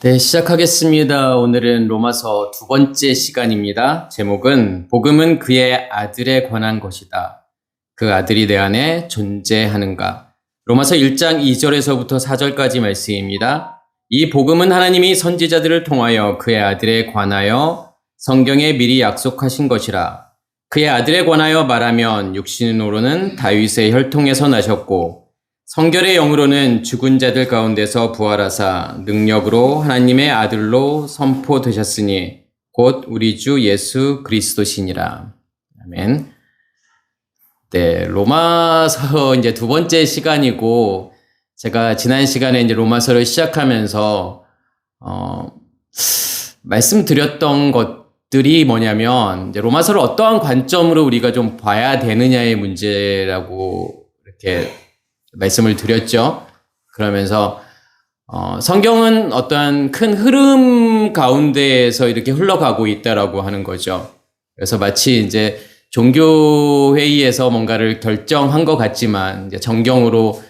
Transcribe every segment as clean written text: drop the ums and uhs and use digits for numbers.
네, 시작하겠습니다. 오늘은 로마서 두 번째 시간입니다. 제목은 복음은 그의 아들에 관한 것이다. 그 아들이 내 안에 존재하는가. 로마서 1장 2절에서부터 4절까지 말씀입니다. 이 복음은 하나님이 선지자들을 통하여 그의 아들에 관하여 성경에 미리 약속하신 것이라. 그의 아들에 관하여 말하면 육신으로는 다윗의 혈통에서 나셨고 성결의 영으로는 죽은 자들 가운데서 부활하사 능력으로 하나님의 아들로 선포되셨으니 곧 우리 주 예수 그리스도시니라. 아멘. 네, 로마서 이제 두 번째 시간이고 제가 지난 시간에 이제 로마서를 시작하면서 말씀드렸던 것들이 뭐냐면 이제 로마서를 어떠한 관점으로 우리가 좀 봐야 되느냐의 문제라고 이렇게 말씀을 드렸죠. 그러면서 성경은 어떠한 큰 흐름 가운데에서 이렇게 흘러가고 있다라고 하는 거죠. 그래서 마치 이제 종교회의에서 뭔가를 결정한 것 같지만 이제 정경으로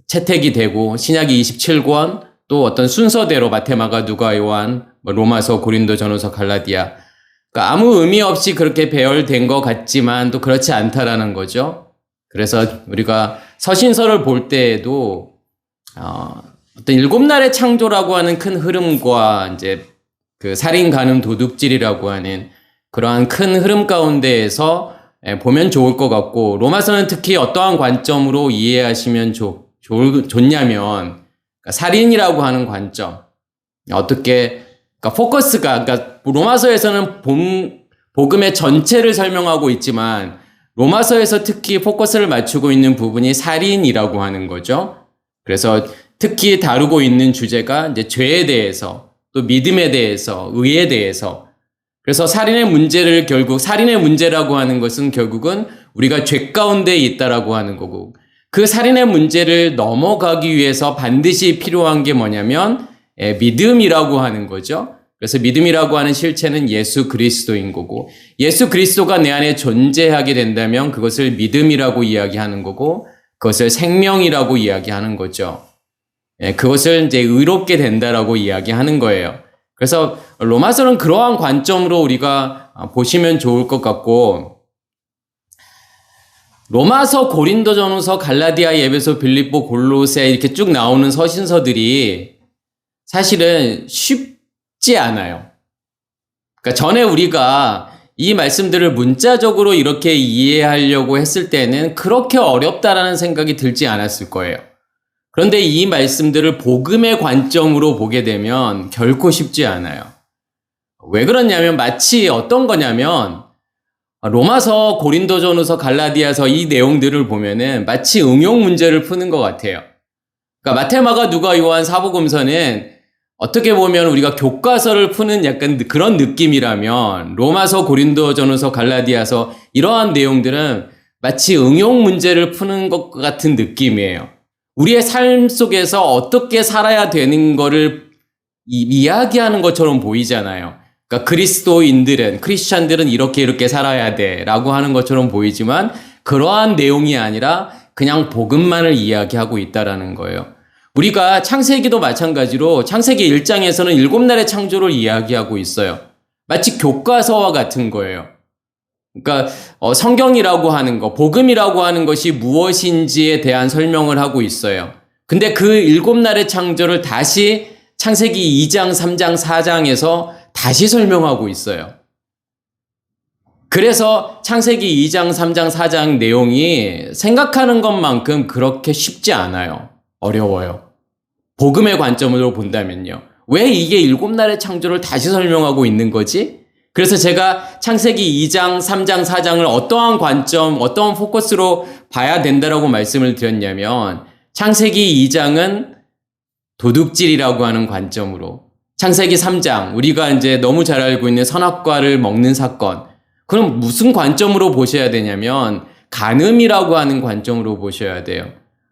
채택이 되고 신약이 27권 또 어떤 순서대로 마테마가 누가 요한 로마서 고린도 전후서 갈라디아 그러니까 아무 의미 없이 그렇게 배열된 것 같지만 또 그렇지 않다라는 거죠. 그래서 우리가 서신서를 볼 때에도 어떤 일곱 날의 창조라고 하는 큰 흐름과 이제 그 살인, 간음, 도둑질이라고 하는 그러한 큰 흐름 가운데에서 보면 좋을 것 같고 로마서는 특히 어떠한 관점으로 이해하시면 좋냐면 그러니까 살인이라고 하는 관점 어떻게 그러니까 포커스가 그러니까 로마서에서는 복음의 전체를 설명하고 있지만 로마서에서 특히 포커스를 맞추고 있는 부분이 살인이라고 하는 거죠. 그래서 특히 다루고 있는 주제가 이제 죄에 대해서 또 믿음에 대해서 의에 대해서 그래서 살인의 문제라고 하는 것은 결국은 우리가 죄 가운데 있다라고 하는 거고 그 살인의 문제를 넘어가기 위해서 반드시 필요한 게 뭐냐면 믿음이라고 하는 거죠. 그래서 믿음이라고 하는 실체는 예수 그리스도인 거고 예수 그리스도가 내 안에 존재하게 된다면 그것을 믿음이라고 이야기하는 거고 그것을 생명이라고 이야기하는 거죠. 그것을 이제 의롭게 된다라고 이야기하는 거예요. 그래서 로마서는 그러한 관점으로 우리가 보시면 좋을 것 같고 로마서, 고린도전후서, 갈라디아, 에베소, 빌립보, 골로새 이렇게 쭉 나오는 서신서들이 사실은 쉽지 않아요. 그러니까 전에 우리가 이 말씀들을 문자적으로 이렇게 이해하려고 했을 때는 그렇게 어렵다라는 생각이 들지 않았을 거예요. 그런데 이 말씀들을 복음의 관점으로 보게 되면 결코 쉽지 않아요. 왜 그러냐면 마치 어떤 거냐면 로마서, 고린도전후서, 갈라디아서 이 내용들을 보면은 마치 응용 문제를 푸는 것 같아요. 그러니까 마테마가 누가 요한 사복음서는 어떻게 보면 우리가 교과서를 푸는 약간 그런 느낌이라면 로마서, 고린도전후서, 갈라디아서 이러한 내용들은 마치 응용 문제를 푸는 것 같은 느낌이에요. 우리의 삶 속에서 어떻게 살아야 되는 거를 이야기하는 것처럼 보이잖아요. 그러니까 크리스찬들은 이렇게 살아야 돼 라고 하는 것처럼 보이지만 그러한 내용이 아니라 그냥 복음만을 이야기하고 있다라는 거예요. 우리가 창세기도 마찬가지로 창세기 1장에서는 일곱 날의 창조를 이야기하고 있어요. 마치 교과서와 같은 거예요. 그러니까 성경이라고 하는 거, 복음이라고 하는 것이 무엇인지에 대한 설명을 하고 있어요. 근데 그 일곱 날의 창조를 다시 창세기 2장, 3장, 4장에서 다시 설명하고 있어요. 그래서 창세기 2장, 3장, 4장 내용이 생각하는 것만큼 그렇게 쉽지 않아요. 어려워요. 복음의 관점으로 본다면요. 왜 이게 일곱 날의 창조를 다시 설명하고 있는 거지? 그래서 제가 창세기 2장, 3장, 4장을 어떠한 관점, 어떠한 포커스로 봐야 된다라고 말씀을 드렸냐면 창세기 2장은 도둑질이라고 하는 관점으로 창세기 3장, 우리가 이제 너무 잘 알고 있는 선악과를 먹는 사건. 그럼 무슨 관점으로 보셔야 되냐면 간음이라고 하는 관점으로 보셔야 돼요.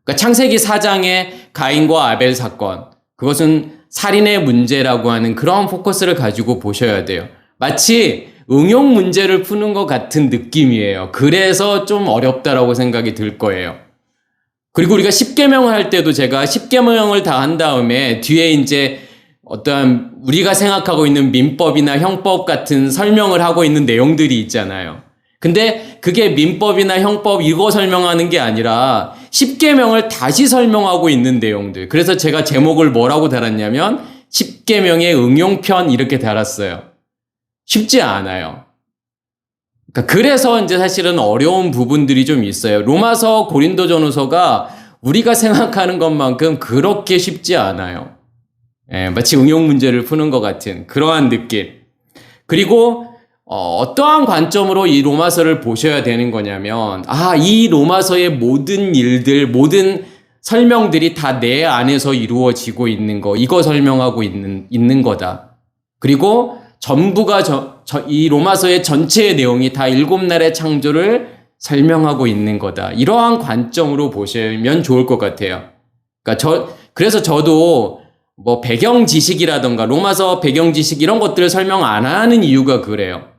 그러니까 창세기 4장의 가인과 아벨 사건, 그것은 살인의 문제라고 하는 그러한 포커스를 가지고 보셔야 돼요. 마치 응용 문제를 푸는 것 같은 느낌이에요. 그래서 좀 어렵다라고 생각이 들 거예요. 그리고 우리가 십계명을 할 때도 제가 십계명을 다 한 다음에 뒤에 이제 어떠한 우리가 생각하고 있는 민법이나 형법 같은 설명을 하고 있는 내용들이 있잖아요. 근데 그게 민법이나 형법 이거 설명하는 게 아니라 십계명을 다시 설명하고 있는 내용들. 그래서 제가 제목을 뭐라고 달았냐면 십계명의 응용편 이렇게 달았어요. 쉽지 않아요. 그래서 이제 사실은 어려운 부분들이 좀 있어요. 로마서, 고린도전후서가 우리가 생각하는 것만큼 그렇게 쉽지 않아요. 마치 응용 문제를 푸는 것 같은 그러한 느낌. 그리고 어떠한 관점으로 이 로마서를 보셔야 되는 거냐면, 이 로마서의 모든 일들, 모든 설명들이 다 내 안에서 이루어지고 있는 거, 이거 설명하고 있는 거다. 그리고 전부가 이 로마서의 전체의 내용이 다 7날의 창조를 설명하고 있는 거다. 이러한 관점으로 보시면 좋을 것 같아요. 그래서 저도 뭐 배경 지식이라던가 로마서 배경 지식 이런 것들을 설명 안 하는 이유가 그래요.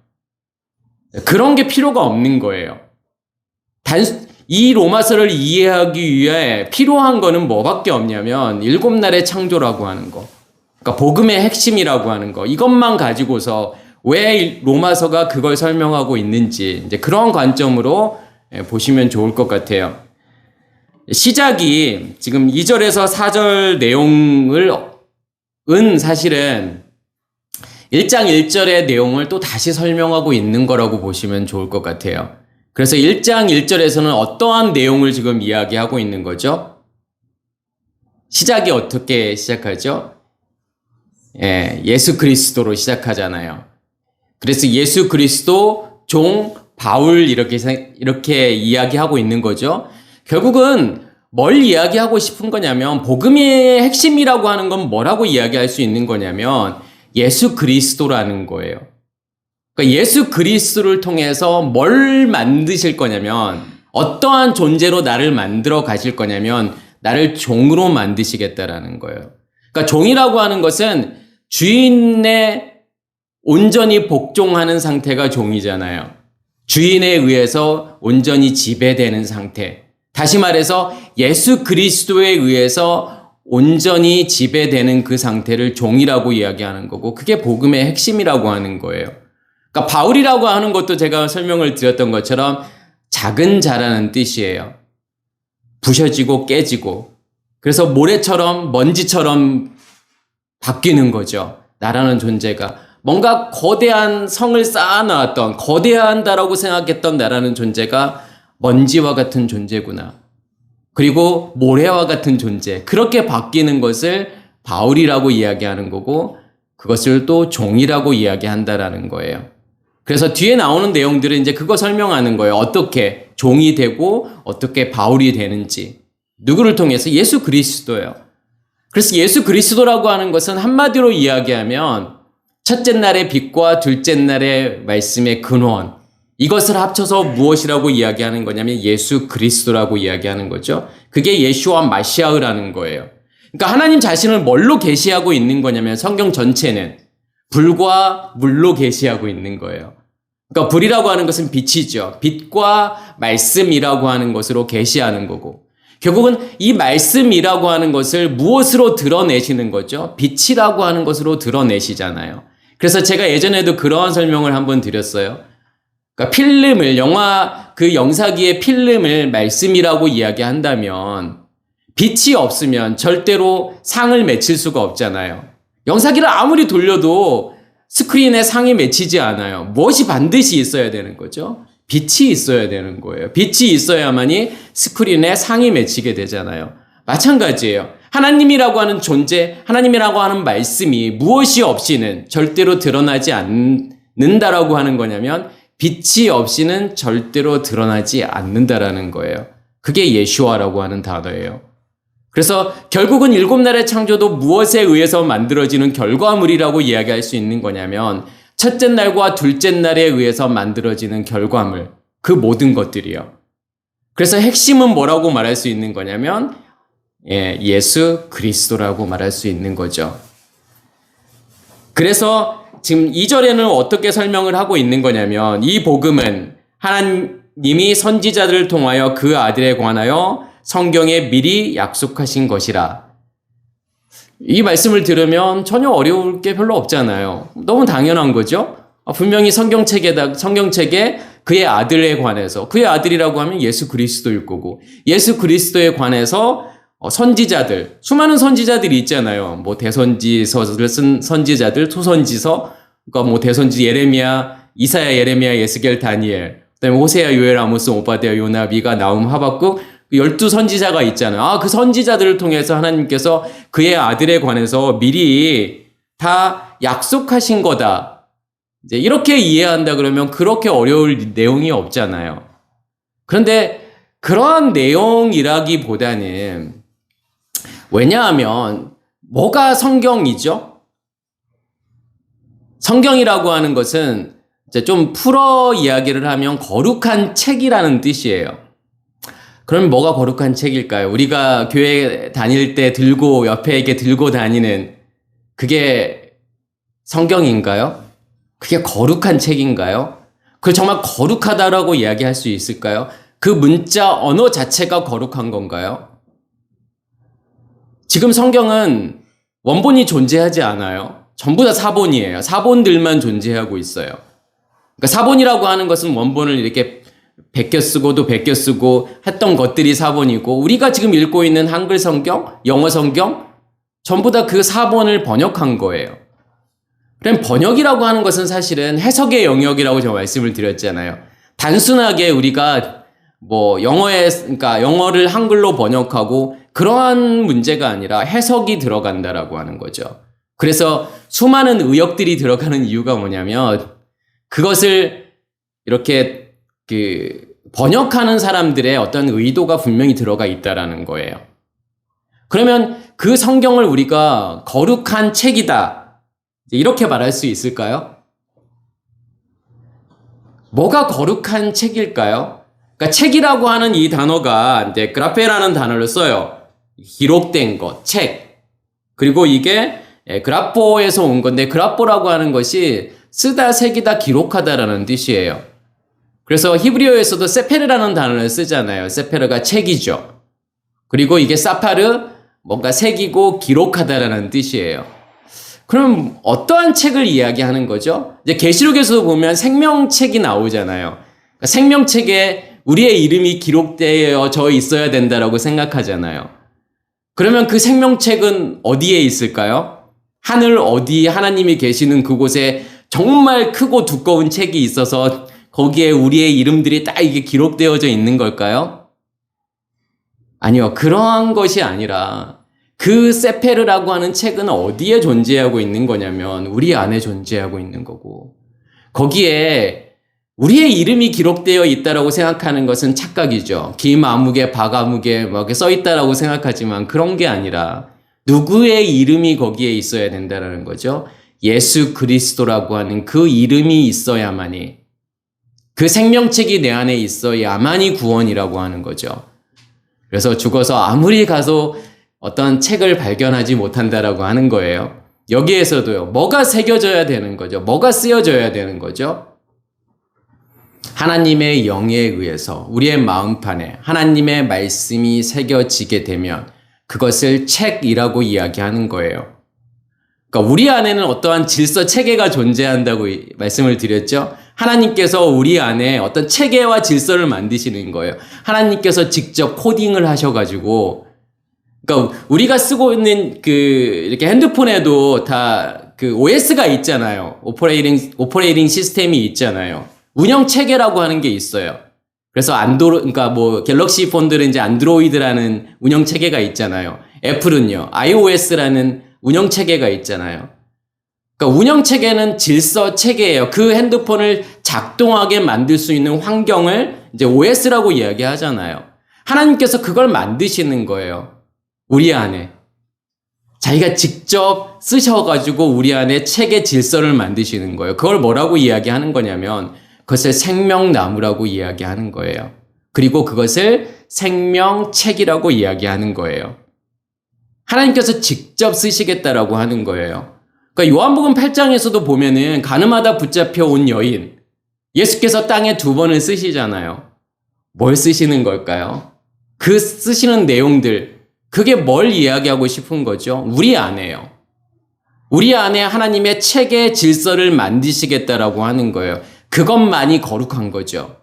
그런 게 필요가 없는 거예요. 이 로마서를 이해하기 위해 필요한 거는 뭐밖에 없냐면 7날의 창조라고 하는 거. 그러니까 복음의 핵심이라고 하는 거. 이것만 가지고서 왜 로마서가 그걸 설명하고 있는지 이제 그런 관점으로 보시면 좋을 것 같아요. 시작이 지금 2절에서 4절 내용은 사실은 1장 1절의 내용을 또 다시 설명하고 있는 거라고 보시면 좋을 것 같아요. 그래서 1장 1절에서는 어떠한 내용을 지금 이야기하고 있는 거죠? 시작이 어떻게 시작하죠? 예수 그리스도로 시작하잖아요. 그래서 예수 그리스도 종 바울 이렇게 이야기하고 있는 거죠. 결국은 뭘 이야기하고 싶은 거냐면 복음의 핵심이라고 하는 건 뭐라고 이야기할 수 있는 거냐면 예수 그리스도라는 거예요. 그러니까 예수 그리스도를 통해서 뭘 만드실 거냐면 어떠한 존재로 나를 만들어 가실 거냐면 나를 종으로 만드시겠다라는 거예요. 그러니까 종이라고 하는 것은 주인의 온전히 복종하는 상태가 종이잖아요. 주인에 의해서 온전히 지배되는 상태. 다시 말해서 예수 그리스도에 의해서 온전히 지배되는 그 상태를 종이라고 이야기하는 거고 그게 복음의 핵심이라고 하는 거예요. 그러니까 바울이라고 하는 것도 제가 설명을 드렸던 것처럼 작은 자라는 뜻이에요. 부셔지고 깨지고 그래서 모래처럼 먼지처럼 바뀌는 거죠. 나라는 존재가. 뭔가 거대한 성을 쌓아놨던 거대한다라고 생각했던 나라는 존재가 먼지와 같은 존재구나. 그리고 모래와 같은 존재. 그렇게 바뀌는 것을 바울이라고 이야기하는 거고 그것을 또 종이라고 이야기한다라는 거예요. 그래서 뒤에 나오는 내용들은 이제 그거 설명하는 거예요. 어떻게 종이 되고 어떻게 바울이 되는지. 누구를 통해서? 예수 그리스도예요. 그래서 예수 그리스도라고 하는 것은 한마디로 이야기하면 첫째 날의 빛과 둘째 날의 말씀의 근원. 이것을 합쳐서 무엇이라고 이야기하는 거냐면 예수 그리스도라고 이야기하는 거죠. 그게 예슈와 마시아흐라는 거예요. 그러니까 하나님 자신을 뭘로 계시하고 있는 거냐면 성경 전체는 불과 물로 계시하고 있는 거예요. 그러니까 불이라고 하는 것은 빛이죠. 빛과 말씀이라고 하는 것으로 계시하는 거고 결국은 이 말씀이라고 하는 것을 무엇으로 드러내시는 거죠? 빛이라고 하는 것으로 드러내시잖아요. 그래서 제가 예전에도 그러한 설명을 한번 드렸어요. 그러니까 필름을 그 영사기의 필름을 말씀이라고 이야기한다면 빛이 없으면 절대로 상을 맺힐 수가 없잖아요. 영사기를 아무리 돌려도 스크린에 상이 맺히지 않아요. 무엇이 반드시 있어야 되는 거죠? 빛이 있어야 되는 거예요. 빛이 있어야만이 스크린에 상이 맺히게 되잖아요. 마찬가지예요. 하나님이라고 하는 존재, 하나님이라고 하는 말씀이 무엇이 없이는 절대로 드러나지 않는다라고 하는 거냐면 빛이 없이는 절대로 드러나지 않는다라는 거예요. 그게 예슈아라고 하는 단어예요. 그래서 결국은 7날의 창조도 무엇에 의해서 만들어지는 결과물이라고 이야기할 수 있는 거냐면 첫째 날과 둘째 날에 의해서 만들어지는 결과물, 그 모든 것들이요. 그래서 핵심은 뭐라고 말할 수 있는 거냐면 예수 그리스도라고 말할 수 있는 거죠. 그래서 지금 2절에는 어떻게 설명을 하고 있는 거냐면 이 복음은 하나님이 선지자들을 통하여 그 아들에 관하여 성경에 미리 약속하신 것이라. 이 말씀을 들으면 전혀 어려울 게 별로 없잖아요. 너무 당연한 거죠. 분명히 성경책에 그의 아들에 관해서, 그의 아들이라고 하면 예수 그리스도일 거고, 예수 그리스도에 관해서 선지자들, 수많은 선지자들이 있잖아요. 뭐 대선지서를 쓴 선지자들, 소선지서, 그러니까 뭐 대선지 예레미야, 이사야, 예레미야, 예스겔, 다니엘, 그다음에 호세아, 요엘, 아모스, 오바댜, 요나, 미가, 나움, 하박국, 12선지자가 있잖아요. 그 선지자들을 통해서 하나님께서 그의 아들에 관해서 미리 다 약속하신 거다. 이제 이렇게 이해한다 그러면 그렇게 어려울 내용이 없잖아요. 그런데 그러한 내용이라기보다는, 왜냐하면 뭐가 성경이죠? 성경이라고 하는 것은 이제 좀 풀어 이야기를 하면 거룩한 책이라는 뜻이에요. 그럼 뭐가 거룩한 책일까요? 우리가 교회 다닐 때 들고 옆에 이렇게 들고 다니는 그게 성경인가요? 그게 거룩한 책인가요? 그 정말 거룩하다라고 이야기할 수 있을까요? 그 문자 언어 자체가 거룩한 건가요? 지금 성경은 원본이 존재하지 않아요. 전부 다 사본이에요. 사본들만 존재하고 있어요. 그러니까 사본이라고 하는 것은 원본을 이렇게 베껴 쓰고 또 베껴 쓰고 했던 것들이 사본이고, 우리가 지금 읽고 있는 한글 성경, 영어 성경 전부 다 그 사본을 번역한 거예요. 그럼 번역이라고 하는 것은 사실은 해석의 영역이라고 제가 말씀을 드렸잖아요. 단순하게 우리가 뭐 그러니까 영어를 한글로 번역하고 그러한 문제가 아니라 해석이 들어간다라고 하는 거죠. 그래서 수많은 의역들이 들어가는 이유가 뭐냐면, 그것을 이렇게 번역하는 사람들의 어떤 의도가 분명히 들어가 있다라는 거예요. 그러면 그 성경을 우리가 거룩한 책이다, 이렇게 말할 수 있을까요? 뭐가 거룩한 책일까요? 그러니까 책이라고 하는 이 단어가 이제 그라페라는 단어를 써요. 기록된 것, 책. 그리고 이게 그라포에서 온 건데, 그라포라고 하는 것이 쓰다, 새기다, 기록하다라는 뜻이에요. 그래서 히브리어에서도 세페르라는 단어를 쓰잖아요. 세페르가 책이죠. 그리고 이게 사파르, 뭔가 새기고 기록하다라는 뜻이에요. 그럼 어떠한 책을 이야기하는 거죠? 이제 계시록에서 보면 생명책이 나오잖아요. 그러니까 생명책에 우리의 이름이 기록되어져 있어야 된다라고 생각하잖아요. 그러면 그 생명책은 어디에 있을까요? 하늘 어디 하나님이 계시는 그곳에 정말 크고 두꺼운 책이 있어서 거기에 우리의 이름들이 딱 이게 기록되어져 있는 걸까요? 아니요. 그러한 것이 아니라 그 세페르라고 하는 책은 어디에 존재하고 있는 거냐면 우리 안에 존재하고 있는 거고, 거기에 우리의 이름이 기록되어 있다라고 생각하는 것은 착각이죠. 김아무개, 박아무개 막 이렇게 써 있다라고 생각하지만 그런 게 아니라 누구의 이름이 거기에 있어야 된다라는 거죠. 예수 그리스도라고 하는 그 이름이 있어야만이, 그 생명책이 내 안에 있어야만이 구원이라고 하는 거죠. 그래서 죽어서 아무리 가서 어떤 책을 발견하지 못한다라고 하는 거예요. 여기에서도요, 뭐가 새겨져야 되는 거죠? 뭐가 쓰여져야 되는 거죠? 하나님의 영에 의해서 우리의 마음판에 하나님의 말씀이 새겨지게 되면 그것을 책이라고 이야기하는 거예요. 그러니까 우리 안에는 어떠한 질서 체계가 존재한다고 말씀을 드렸죠. 하나님께서 우리 안에 어떤 체계와 질서를 만드시는 거예요. 하나님께서 직접 코딩을 하셔가지고, 그러니까 우리가 쓰고 있는 이렇게 핸드폰에도 다 그 OS가 있잖아요. 오퍼레이팅 시스템이 있잖아요. 운영 체계라고 하는 게 있어요. 그래서 그러니까 뭐 갤럭시 폰들은 이제 안드로이드라는 운영 체계가 있잖아요. 애플은요, iOS라는 운영 체계가 있잖아요. 그러니까 운영 체계는 질서 체계예요. 그 핸드폰을 작동하게 만들 수 있는 환경을 이제 OS라고 이야기하잖아요. 하나님께서 그걸 만드시는 거예요. 우리 안에. 자기가 직접 쓰셔가지고 우리 안에 책의 질서를 만드시는 거예요. 그걸 뭐라고 이야기하는 거냐면 그것을 생명나무라고 이야기하는 거예요. 그리고 그것을 생명책이라고 이야기하는 거예요. 하나님께서 직접 쓰시겠다라고 하는 거예요. 그러니까 요한복음 8장에서도 보면은 가늠하다 붙잡혀 온 여인, 예수께서 땅에 2번을 쓰시잖아요. 뭘 쓰시는 걸까요? 그 쓰시는 내용들, 그게 뭘 이야기하고 싶은 거죠? 우리 안에요. 우리 안에 하나님의 체계 질서를 만드시겠다라고 하는 거예요. 그것만이 거룩한 거죠.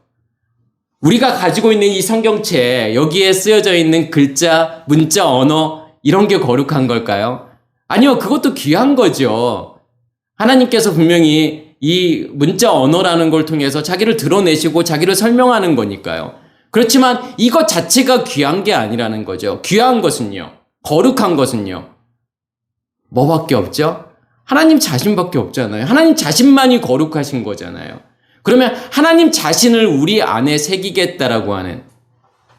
우리가 가지고 있는 이 성경책, 여기에 쓰여져 있는 글자, 문자, 언어, 이런 게 거룩한 걸까요? 아니요, 그것도 귀한 거죠. 하나님께서 분명히 이 문자 언어라는 걸 통해서 자기를 드러내시고 자기를 설명하는 거니까요. 그렇지만 이것 자체가 귀한 게 아니라는 거죠. 귀한 것은요, 거룩한 것은요, 뭐밖에 없죠? 하나님 자신밖에 없잖아요. 하나님 자신만이 거룩하신 거잖아요. 그러면 하나님 자신을 우리 안에 새기겠다라고 하는,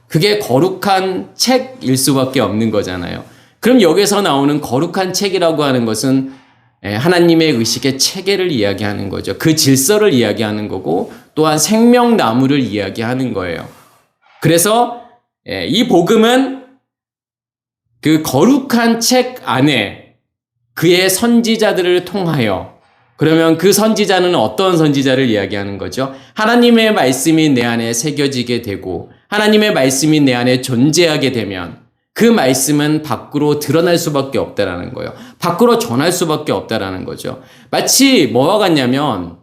그게 거룩한 책일 수밖에 없는 거잖아요. 그럼 여기서 나오는 거룩한 책이라고 하는 것은 하나님의 의식의 체계를 이야기하는 거죠. 그 질서를 이야기하는 거고, 또한 생명나무를 이야기하는 거예요. 그래서 이 복음은 그 거룩한 책 안에 그의 선지자들을 통하여, 그러면 그 선지자는 어떤 선지자를 이야기하는 거죠? 하나님의 말씀이 내 안에 새겨지게 되고 하나님의 말씀이 내 안에 존재하게 되면 그 말씀은 밖으로 드러날 수밖에 없다라는 거예요. 밖으로 전할 수밖에 없다라는 거죠. 마치 뭐와 같냐면,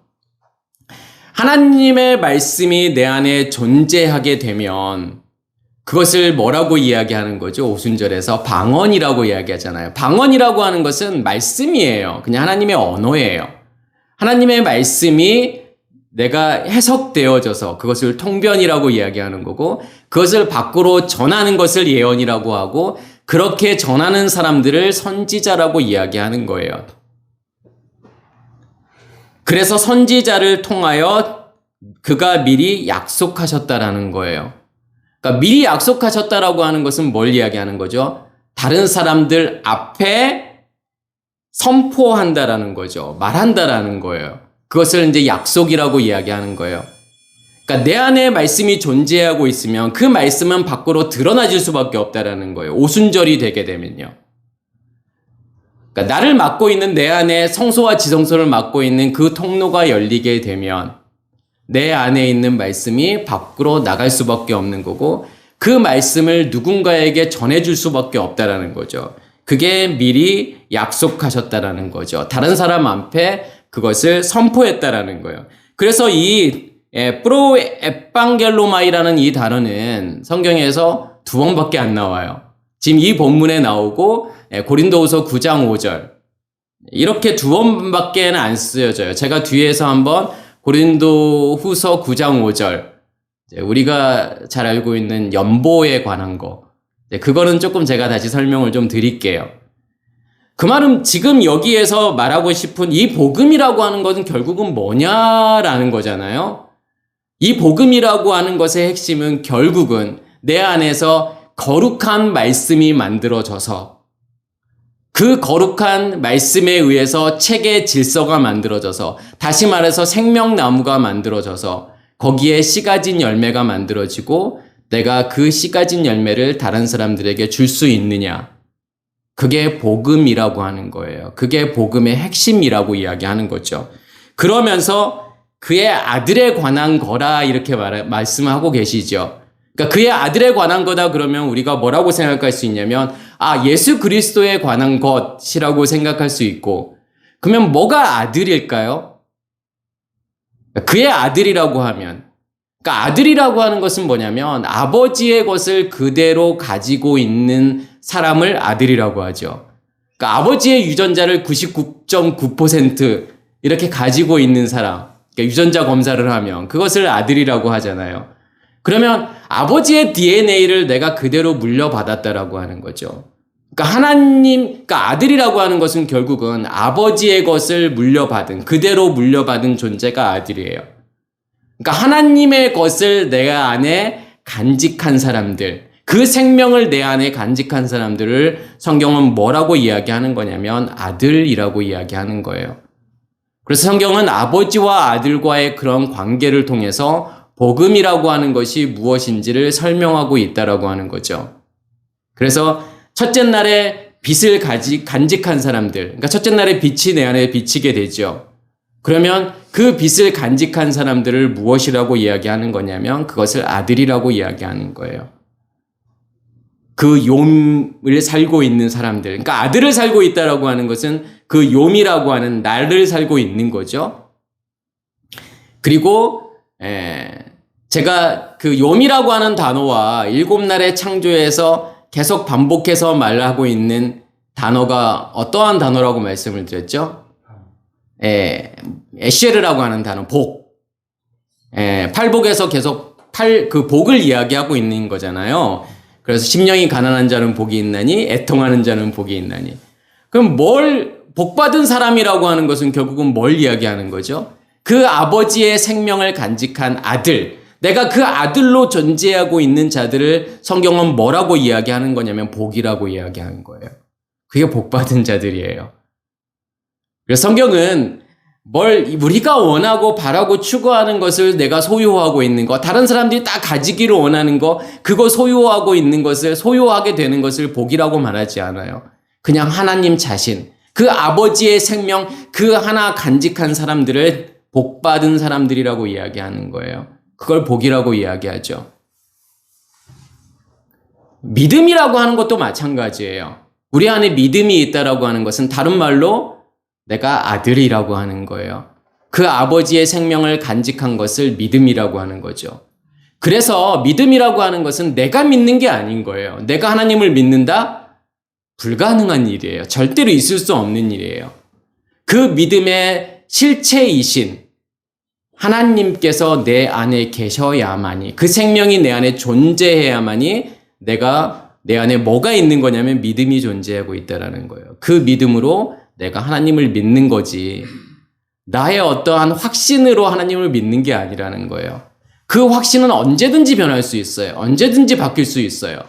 하나님의 말씀이 내 안에 존재하게 되면 그것을 뭐라고 이야기하는 거죠? 오순절에서 방언이라고 이야기하잖아요. 방언이라고 하는 것은 말씀이에요. 그냥 하나님의 언어예요. 하나님의 말씀이 내가 해석되어져서 그것을 통변이라고 이야기하는 거고, 그것을 밖으로 전하는 것을 예언이라고 하고, 그렇게 전하는 사람들을 선지자라고 이야기하는 거예요. 그래서 선지자를 통하여 그가 미리 약속하셨다라는 거예요. 그러니까 미리 약속하셨다라고 하는 것은 뭘 이야기하는 거죠? 다른 사람들 앞에 선포한다라는 거죠. 말한다라는 거예요. 그것을 이제 약속이라고 이야기하는 거예요. 그러니까 내 안에 말씀이 존재하고 있으면 그 말씀은 밖으로 드러나질 수밖에 없다라는 거예요. 오순절이 되게 되면요. 그러니까 나를 맡고 있는 내 안에 성소와 지성소를 맡고 있는 그 통로가 열리게 되면 내 안에 있는 말씀이 밖으로 나갈 수밖에 없는 거고, 그 말씀을 누군가에게 전해줄 수밖에 없다라는 거죠. 그게 미리 약속하셨다라는 거죠. 다른 사람 앞에 그것을 선포했다라는 거예요. 그래서 이 프로 에방겔로마이라는 이 단어는 성경에서 2번밖에 안 나와요. 지금 이 본문에 나오고 고린도후서 9장 5절 이렇게 2번밖에 안 쓰여져요. 제가 뒤에서 한번 고린도후서 9장 5절, 우리가 잘 알고 있는 연보에 관한 거, 그거는 조금 제가 다시 설명을 좀 드릴게요. 그 말은 지금 여기에서 말하고 싶은 이 복음이라고 하는 것은 결국은 뭐냐라는 거잖아요. 이 복음이라고 하는 것의 핵심은 결국은 내 안에서 거룩한 말씀이 만들어져서, 그 거룩한 말씀에 의해서 책의 질서가 만들어져서, 다시 말해서 생명나무가 만들어져서 거기에 씨 가진 열매가 만들어지고 내가 그 씨 가진 열매를 다른 사람들에게 줄 수 있느냐. 그게 복음이라고 하는 거예요. 그게 복음의 핵심이라고 이야기하는 거죠. 그러면서 그의 아들에 관한 거라 이렇게 말씀하고 계시죠. 그러니까 그의 아들에 관한 거다 그러면 우리가 뭐라고 생각할 수 있냐면, 예수 그리스도에 관한 것이라고 생각할 수 있고, 그러면 뭐가 아들일까요? 그의 아들이라고 하면, 그러니까 아들이라고 하는 것은 뭐냐면 아버지의 것을 그대로 가지고 있는 사람을 아들이라고 하죠. 그러니까 아버지의 유전자를 99.9% 이렇게 가지고 있는 사람, 그러니까 유전자 검사를 하면 그것을 아들이라고 하잖아요. 그러면 아버지의 DNA를 내가 그대로 물려받았다라고 하는 거죠. 그러니까 아들이라고 하는 것은 결국은 아버지의 것을 물려받은, 그대로 물려받은 존재가 아들이에요. 그러니까 하나님의 것을 내 안에 간직한 사람들, 그 생명을 내 안에 간직한 사람들을 성경은 뭐라고 이야기하는 거냐면 아들이라고 이야기하는 거예요. 그래서 성경은 아버지와 아들과의 그런 관계를 통해서 복음이라고 하는 것이 무엇인지를 설명하고 있다라고 하는 거죠. 그래서 첫째 날에 빛을 간직한 사람들, 그러니까 첫째 날에 빛이 내 안에 비치게 되죠. 그러면 그 빛을 간직한 사람들을 무엇이라고 이야기하는 거냐면 그것을 아들이라고 이야기하는 거예요. 그 욤을 살고 있는 사람들. 그러니까 아들을 살고 있다라고 하는 것은 그 욤이라고 하는 나를 살고 있는 거죠. 그리고 제가 그 욤이라고 하는 단어와 일곱 날의 창조에서 계속 반복해서 말하고 있는 단어가 어떠한 단어라고 말씀을 드렸죠? 에쉐르라고 하는 단어, 복. 팔복에서 계속 그 복을 이야기하고 있는 거잖아요. 그래서 심령이 가난한 자는 복이 있나니 애통하는 자는 복이 있나니. 그럼 복받은 사람이라고 하는 것은 결국은 뭘 이야기하는 거죠? 그 아버지의 생명을 간직한 아들, 내가 그 아들로 존재하고 있는 자들을 성경은 뭐라고 이야기하는 거냐면 복이라고 이야기하는 거예요. 그게 복받은 자들이에요. 그래서 성경은 우리가 원하고 바라고 추구하는 것을 내가 소유하고 있는 것, 다른 사람들이 다 가지기를 원하는 것, 그거 소유하고 있는 것을, 소유하게 되는 것을 복이라고 말하지 않아요. 그냥 하나님 자신, 그 아버지의 생명, 그 하나 간직한 사람들을 복받은 사람들이라고 이야기하는 거예요. 그걸 복이라고 이야기하죠. 믿음이라고 하는 것도 마찬가지예요. 우리 안에 믿음이 있다라고 하는 것은 다른 말로 내가 아들이라고 하는 거예요. 그 아버지의 생명을 간직한 것을 믿음이라고 하는 거죠. 그래서 믿음이라고 하는 것은 내가 믿는 게 아닌 거예요. 내가 하나님을 믿는다? 불가능한 일이에요. 절대로 있을 수 없는 일이에요. 그 믿음의 실체이신 하나님께서 내 안에 계셔야만이, 그 생명이 내 안에 존재해야만이 내가 내 안에 뭐가 있는 거냐면 믿음이 존재하고 있다라는 거예요. 그 믿음으로 내가 하나님을 믿는 거지, 나의 어떠한 확신으로 하나님을 믿는 게 아니라는 거예요. 그 확신은 언제든지 변할 수 있어요. 언제든지 바뀔 수 있어요.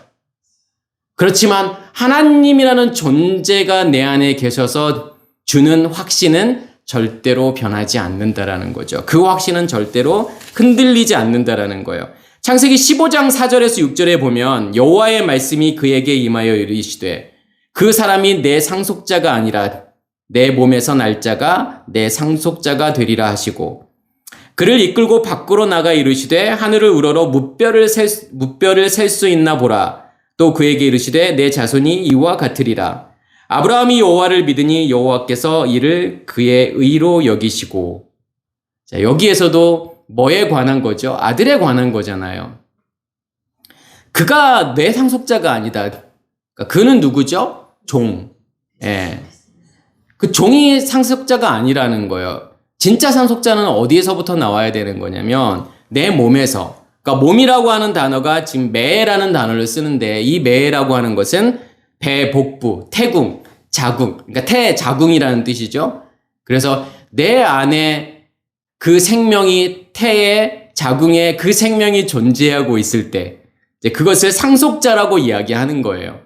그렇지만 하나님이라는 존재가 내 안에 계셔서 주는 확신은 절대로 변하지 않는다라는 거죠. 그 확신은 절대로 흔들리지 않는다라는 거예요. 창세기 15장 4절에서 6절에 보면 여호와의 말씀이 그에게 임하여 이르시되 그 사람이 내 상속자가 아니라 내 몸에서 날 자가 내 상속자가 되리라 하시고 그를 이끌고 밖으로 나가 이르시되 하늘을 우러러 무뼈를 셀 수 있나 보라. 또 그에게 이르시되 내 자손이 이와 같으리라. 아브라함이 여호와를 믿으니 여호와께서 이를 그의 의로 여기시고. 자, 여기에서도 뭐에 관한 거죠? 아들에 관한 거잖아요. 그가 내 상속자가 아니다. 그는 누구죠? 종. 그 종이 상속자가 아니라는 거예요. 진짜 상속자는 어디에서부터 나와야 되는 거냐면 내 몸에서. 그러니까 몸이라고 하는 단어가 지금 매라는 단어를 쓰는데 이 매라고 하는 것은 배, 복부, 태궁, 자궁. 그러니까 태자궁이라는 뜻이죠. 그래서 내 안에 그 생명이 태에 자궁에 그 생명이 존재하고 있을 때 이제 그것을 상속자라고 이야기하는 거예요.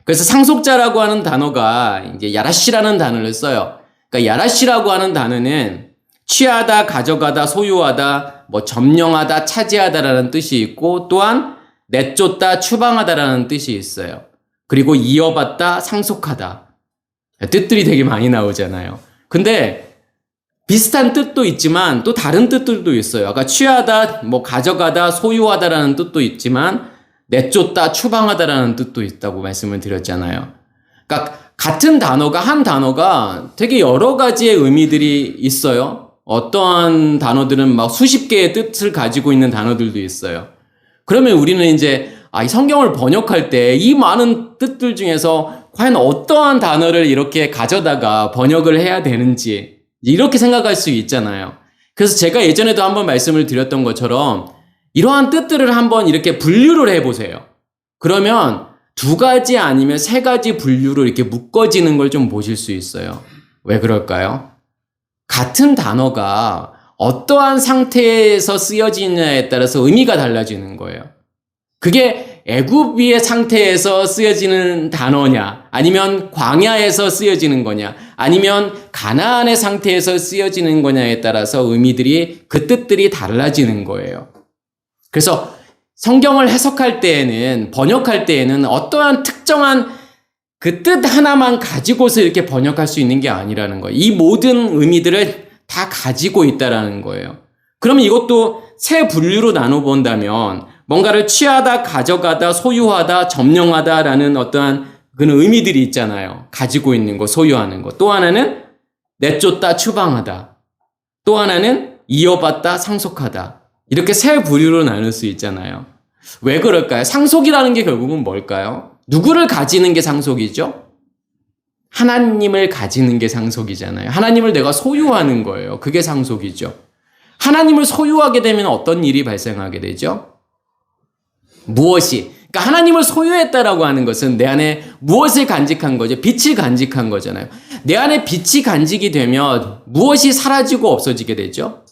그래서 상속자라고 하는 단어가 이제 야라시라는 단어를 써요. 그러니까 야라시라고 하는 단어는 취하다, 가져가다, 소유하다, 점령하다, 차지하다라는 뜻이 있고 또한 내쫓다, 추방하다라는 뜻이 있어요. 그리고 이어받다, 상속하다. 뜻들이 되게 많이 나오잖아요. 근데 비슷한 뜻도 있지만 또 다른 뜻들도 있어요. 아까 취하다, 가져가다, 소유하다라는 뜻도 있지만 내쫓다, 추방하다라는 뜻도 있다고 말씀을 드렸잖아요. 그러니까 같은 단어가 한 단어가 되게 여러 가지의 의미들이 있어요. 어떠한 단어들은 수십 개의 뜻을 가지고 있는 단어들도 있어요. 그러면 우리는 이제 이 성경을 번역할 때 이 많은 뜻들 중에서 과연 어떠한 단어를 이렇게 가져다가 번역을 해야 되는지 이렇게 생각할 수 있잖아요. 그래서 제가 예전에도 한번 말씀을 드렸던 것처럼 이러한 뜻들을 한번 이렇게 분류를 해보세요. 그러면 두 가지 아니면 세 가지 분류로 이렇게 묶어지는 걸 좀 보실 수 있어요. 왜 그럴까요? 같은 단어가 어떠한 상태에서 쓰여지느냐에 따라서 의미가 달라지는 거예요. 그게 애굽의 상태에서 쓰여지는 단어냐, 아니면 광야에서 쓰여지는 거냐, 아니면 가나안의 상태에서 쓰여지는 거냐에 따라서 의미들이, 그 뜻들이 달라지는 거예요. 그래서 성경을 해석할 때에는, 번역할 때에는 어떠한 특정한 그 뜻 하나만 가지고서 이렇게 번역할 수 있는 게 아니라는 거예요. 이 모든 의미들을 다 가지고 있다라는 거예요. 그러면 이것도 세 분류로 나눠본다면 뭔가를 취하다, 가져가다, 소유하다, 점령하다라는 어떠한 그런 의미들이 있잖아요. 가지고 있는 거, 소유하는 거. 또 하나는 내쫓다, 추방하다. 또 하나는 이어받다, 상속하다. 이렇게 세 부류로 나눌 수 있잖아요. 왜 그럴까요? 상속이라는 게 결국은 뭘까요? 누구를 가지는 게 상속이죠? 하나님을 가지는 게 상속이잖아요. 하나님을 내가 소유하는 거예요. 그게 상속이죠. 하나님을 소유하게 되면 어떤 일이 발생하게 되죠? 무엇이? 그러니까 하나님을 소유했다라고 하는 것은 내 안에 무엇을 간직한 거죠? 빛을 간직한 거잖아요. 내 안에 빛이 간직이 되면 무엇이 사라지고 없어지게 되죠?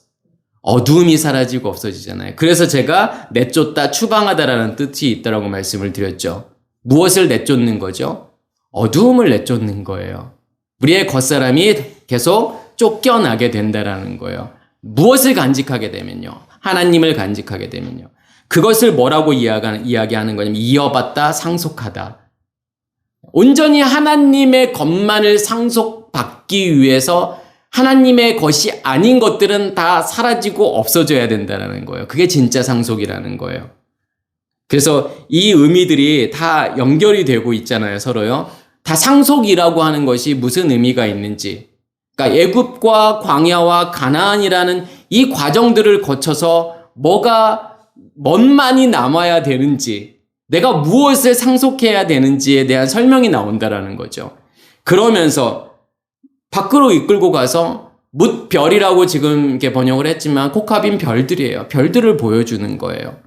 어두움이 사라지고 없어지잖아요. 그래서 제가 내쫓다, 추방하다라는 뜻이 있다라고 말씀을 드렸죠. 무엇을 내쫓는 거죠? 어두움을 내쫓는 거예요. 우리의 겉사람이 계속 쫓겨나게 된다라는 거예요. 무엇을 간직하게 되면요? 하나님을 간직하게 되면요. 그것을 뭐라고 이야기하는 거냐면 이어받다, 상속하다. 온전히 하나님의 것만을 상속받기 위해서 하나님의 것이 아닌 것들은 다 사라지고 없어져야 된다는 거예요. 그게 진짜 상속이라는 거예요. 그래서 이 의미들이 다 연결이 되고 있잖아요, 서로요. 다 상속이라고 하는 것이 무슨 의미가 있는지. 그러니까 애굽과 광야와 가나안이라는 이 과정들을 거쳐서 뭐가 뭔만이 남아야 되는지, 내가 무엇을 상속해야 되는지에 대한 설명이 나온다라는 거죠. 그러면서 밖으로 이끌고 가서 뭇별이라고 지금 이렇게 번역을 했지만 코카빈 별들이에요. 별들을 보여주는 거예요.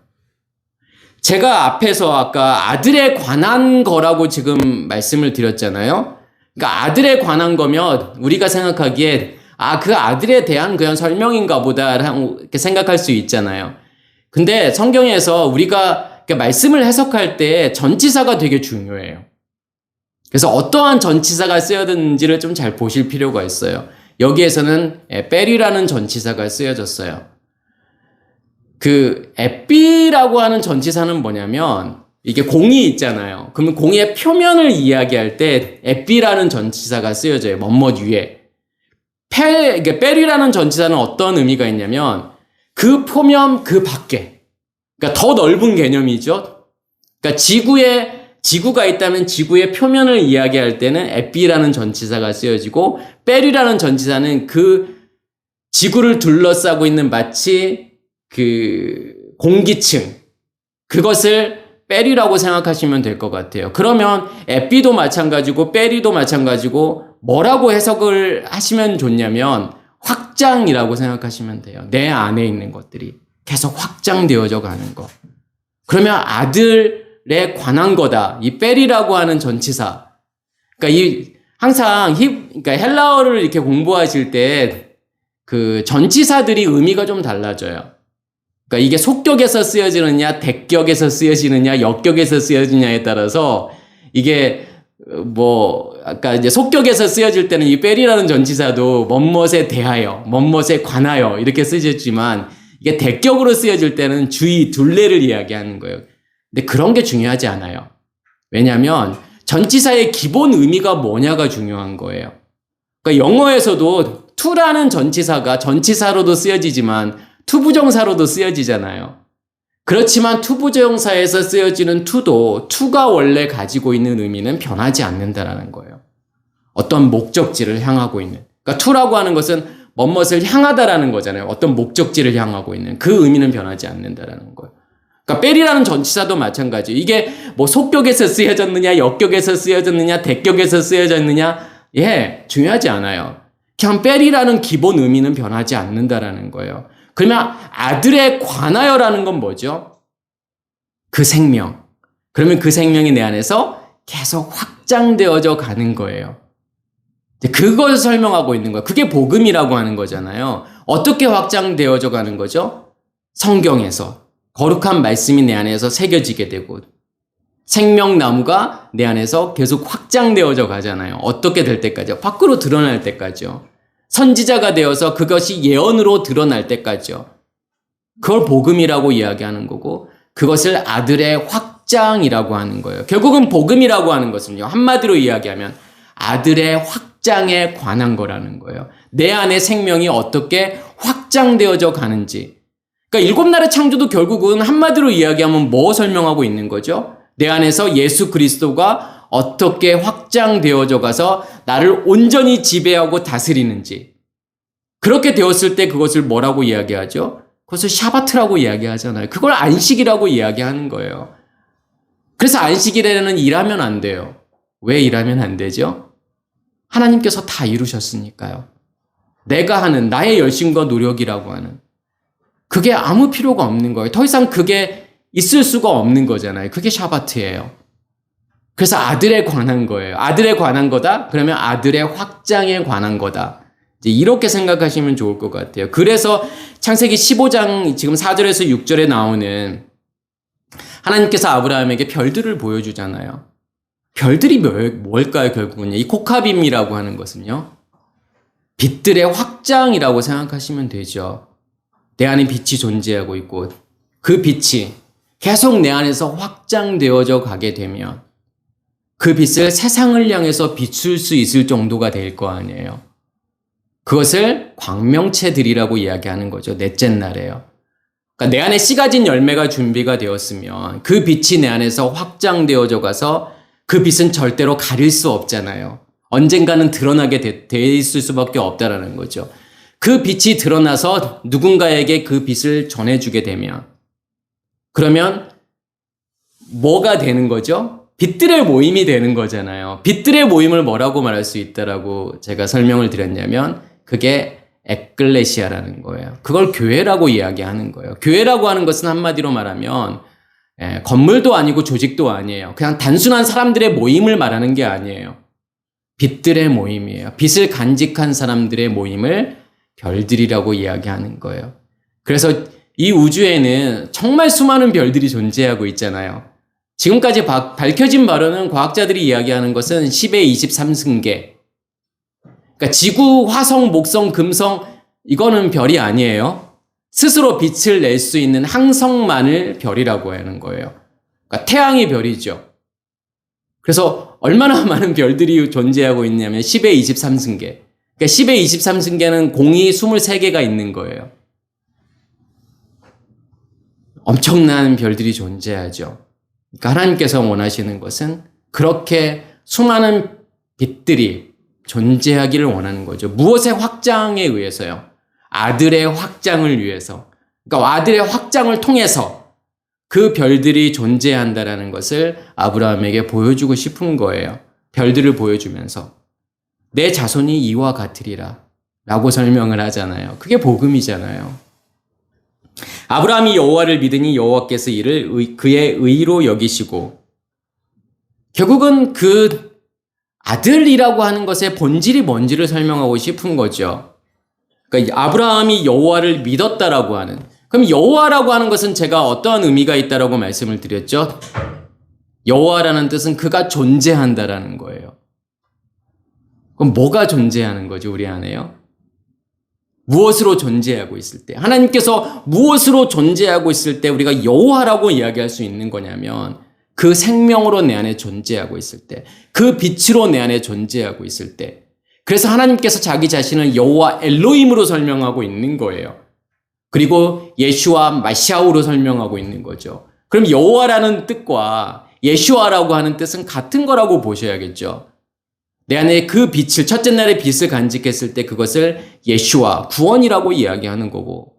제가 앞에서 아까 아들에 관한 거라고 지금 말씀을 드렸잖아요. 그러니까 아들에 관한 거면 우리가 생각하기에 그 아들에 대한 그냥 설명인가 보다 이렇게 생각할 수 있잖아요. 근데 성경에서 우리가 말씀을 해석할 때 전치사가 되게 중요해요. 그래서 어떠한 전치사가 쓰여졌는지를 좀 잘 보실 필요가 있어요. 여기에서는 에뺄이라는 전치사가 쓰여졌어요. 그 에삐라고 하는 전치사는 뭐냐면 이게 공이 있잖아요. 그러면 공의 표면을 이야기할 때 에삐라는 전치사가 쓰여져요. 뭐뭐 위에. 뺄이라는 전치사는 어떤 의미가 있냐면 그 표면 그 밖에. 그러니까 더 넓은 개념이죠. 그러니까 지구가 있다면 지구의 표면을 이야기할 때는 에삐라는 전치사가 쓰여지고 뺄이라는 전치사는 그 지구를 둘러싸고 있는 마치 그 공기층, 그것을 뺄이라고 생각하시면 될 것 같아요. 그러면 에삐도 마찬가지고 뺄이도 마찬가지고 뭐라고 해석을 하시면 좋냐면 확장이라고 생각하시면 돼요. 내 안에 있는 것들이 계속 확장되어져 가는 거. 그러면 아들에 관한 거다. 이 뺄이라고 하는 전치사. 그러니까 항상 그러니까 헬라어를 이렇게 공부하실 때 그 전치사들이 의미가 좀 달라져요. 그러니까 이게 속격에서 쓰여지느냐, 대격에서 쓰여지느냐, 역격에서 쓰여지느냐에 따라서 이게 아까 이제 속격에서 쓰여질 때는 이 뺄이라는 전치사도 뭐뭇에 대하여, 뭐뭇에 관하여 이렇게 쓰여졌지만 이게 대격으로 쓰여질 때는 주의, 둘레를 이야기하는 거예요. 근데 그런 게 중요하지 않아요. 왜냐하면 전치사의 기본 의미가 뭐냐가 중요한 거예요. 그러니까 영어에서도 to라는 전치사가 전치사로도 쓰여지지만 투부정사로도 쓰여지잖아요. 그렇지만 투부정사에서 쓰여지는 to가 원래 가지고 있는 의미는 변하지 않는다라는 거예요. 어떤 목적지를 향하고 있는. 그러니까 to라고 하는 것은 뭐뭇을 향하다라는 거잖아요. 어떤 목적지를 향하고 있는. 그 의미는 변하지 않는다라는 거예요. 그러니까 뺄이라는 전치사도 마찬가지. 이게 뭐 속격에서 쓰여졌느냐, 역격에서 쓰여졌느냐, 대격에서 쓰여졌느냐, 중요하지 않아요. 그냥 뺄이라는 기본 의미는 변하지 않는다라는 거예요. 그러면 아들에 관하여라는 건 뭐죠? 그 생명. 그러면 그 생명이 내 안에서 계속 확장되어져 가는 거예요. 그걸 설명하고 있는 거예요. 그게 복음이라고 하는 거잖아요. 어떻게 확장되어져 가는 거죠? 성경에서. 거룩한 말씀이 내 안에서 새겨지게 되고 생명나무가 내 안에서 계속 확장되어져 가잖아요. 어떻게 될 때까지요? 밖으로 드러날 때까지요. 선지자가 되어서 그것이 예언으로 드러날 때까지요. 그걸 복음이라고 이야기하는 거고 그것을 아들의 확장이라고 하는 거예요. 결국은 복음이라고 하는 것은요. 한마디로 이야기하면 아들의 확장에 관한 거라는 거예요. 내 안의 생명이 어떻게 확장되어져 가는지. 그러니까 일곱 날의 창조도 결국은 한마디로 이야기하면 뭐 설명하고 있는 거죠? 내 안에서 예수 그리스도가 어떻게 확장되어져 가서 나를 온전히 지배하고 다스리는지. 그렇게 되었을 때 그것을 뭐라고 이야기하죠? 그것을 샤바트라고 이야기하잖아요. 그걸 안식이라고 이야기하는 거예요. 그래서 안식일에는 일하면 안 돼요. 왜 일하면 안 되죠? 하나님께서 다 이루셨으니까요. 내가 하는 나의 열심과 노력이라고 하는 그게 아무 필요가 없는 거예요. 더 이상 그게 있을 수가 없는 거잖아요. 그게 샤바트예요. 그래서 아들에 관한 거예요. 아들에 관한 거다? 그러면 아들의 확장에 관한 거다. 이제 이렇게 생각하시면 좋을 것 같아요. 그래서 창세기 15장 지금 4절에서 6절에 나오는 하나님께서 아브라함에게 별들을 보여주잖아요. 별들이 뭘까요, 결국은요? 이 코카빔이라고 하는 것은요. 빛들의 확장이라고 생각하시면 되죠. 내 안에 빛이 존재하고 있고 그 빛이 계속 내 안에서 확장되어져 가게 되면 그 빛을 세상을 향해서 비출 수 있을 정도가 될 거 아니에요. 그것을 광명체들이라고 이야기하는 거죠. 넷째 날에요. 그러니까 내 안에 씨 가진 열매가 준비가 되었으면 그 빛이 내 안에서 확장되어져 가서 그 빛은 절대로 가릴 수 없잖아요. 언젠가는 드러나게 돼 있을 수밖에 없다라는 거죠. 그 빛이 드러나서 누군가에게 그 빛을 전해주게 되면 그러면 뭐가 되는 거죠? 빛들의 모임이 되는 거잖아요. 빛들의 모임을 뭐라고 말할 수 있다라고 제가 설명을 드렸냐면 그게 에클레시아라는 거예요. 그걸 교회라고 이야기하는 거예요. 교회라고 하는 것은 한마디로 말하면 건물도 아니고 조직도 아니에요. 그냥 단순한 사람들의 모임을 말하는 게 아니에요. 빛들의 모임이에요. 빛을 간직한 사람들의 모임을 별들이라고 이야기하는 거예요. 그래서 이 우주에는 정말 수많은 별들이 존재하고 있잖아요. 지금까지 밝혀진 바로는 과학자들이 이야기하는 것은 10의 23승계. 그러니까 지구, 화성, 목성, 금성 이거는 별이 아니에요. 스스로 빛을 낼 수 있는 항성만을 별이라고 하는 거예요. 그러니까 태양이 별이죠. 그래서 얼마나 많은 별들이 존재하고 있냐면 10의 23승계. 그러니까 10의 23승계는 공이 23개가 있는 거예요. 엄청난 별들이 존재하죠. 그러니까 하나님께서 원하시는 것은 그렇게 수많은 빛들이 존재하기를 원하는 거죠. 무엇의 확장에 의해서요? 아들의 확장을 위해서. 그러니까 아들의 확장을 통해서 그 별들이 존재한다라는 것을 아브라함에게 보여주고 싶은 거예요. 별들을 보여주면서 내 자손이 이와 같으리라 라고 설명을 하잖아요. 그게 복음이잖아요. 아브라함이 여호와를 믿으니 여호와께서 이를 그의 의로 여기시고 결국은 그 아들이라고 하는 것의 본질이 뭔지를 설명하고 싶은 거죠. 그러니까 아브라함이 여호와를 믿었다라고 하는 그럼 여호와라고 하는 것은 제가 어떠한 의미가 있다라고 말씀을 드렸죠? 여호와라는 뜻은 그가 존재한다라는 거예요. 그럼 뭐가 존재하는 거죠, 우리 안에요? 무엇으로 존재하고 있을 때 하나님께서 무엇으로 존재하고 있을 때 우리가 여호와라고 이야기할 수 있는 거냐면 그 생명으로 내 안에 존재하고 있을 때 그 빛으로 내 안에 존재하고 있을 때 그래서 하나님께서 자기 자신을 여호와 엘로힘으로 설명하고 있는 거예요. 그리고 예슈와 마샤우로 설명하고 있는 거죠. 그럼 여호와라는 뜻과 예슈아라고 하는 뜻은 같은 거라고 보셔야겠죠. 내 안에 그 빛을 첫째 날의 빛을 간직했을 때 그것을 예슈아 구원이라고 이야기하는 거고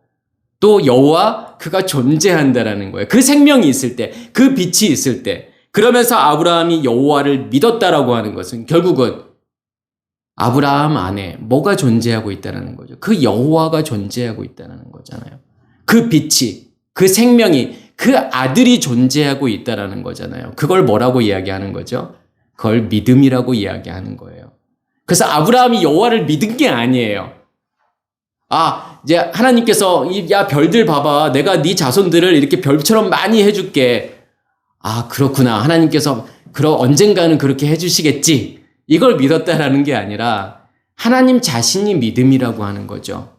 또 여호와 그가 존재한다라는 거예요. 그 생명이 있을 때 그 빛이 있을 때 그러면서 아브라함이 여호와를 믿었다라고 하는 것은 결국은 아브라함 안에 뭐가 존재하고 있다는 거죠. 그 여호와가 존재하고 있다는 거잖아요. 그 빛이 그 생명이 그 아들이 존재하고 있다는 거잖아요. 그걸 뭐라고 이야기하는 거죠? 그걸 믿음이라고 이야기하는 거예요. 그래서 아브라함이 여호와를 믿은 게 아니에요. 이제 하나님께서 야 별들 봐봐. 내가 네 자손들을 이렇게 별처럼 많이 해줄게. 그렇구나. 하나님께서 언젠가는 그렇게 해주시겠지. 이걸 믿었다라는 게 아니라 하나님 자신이 믿음이라고 하는 거죠.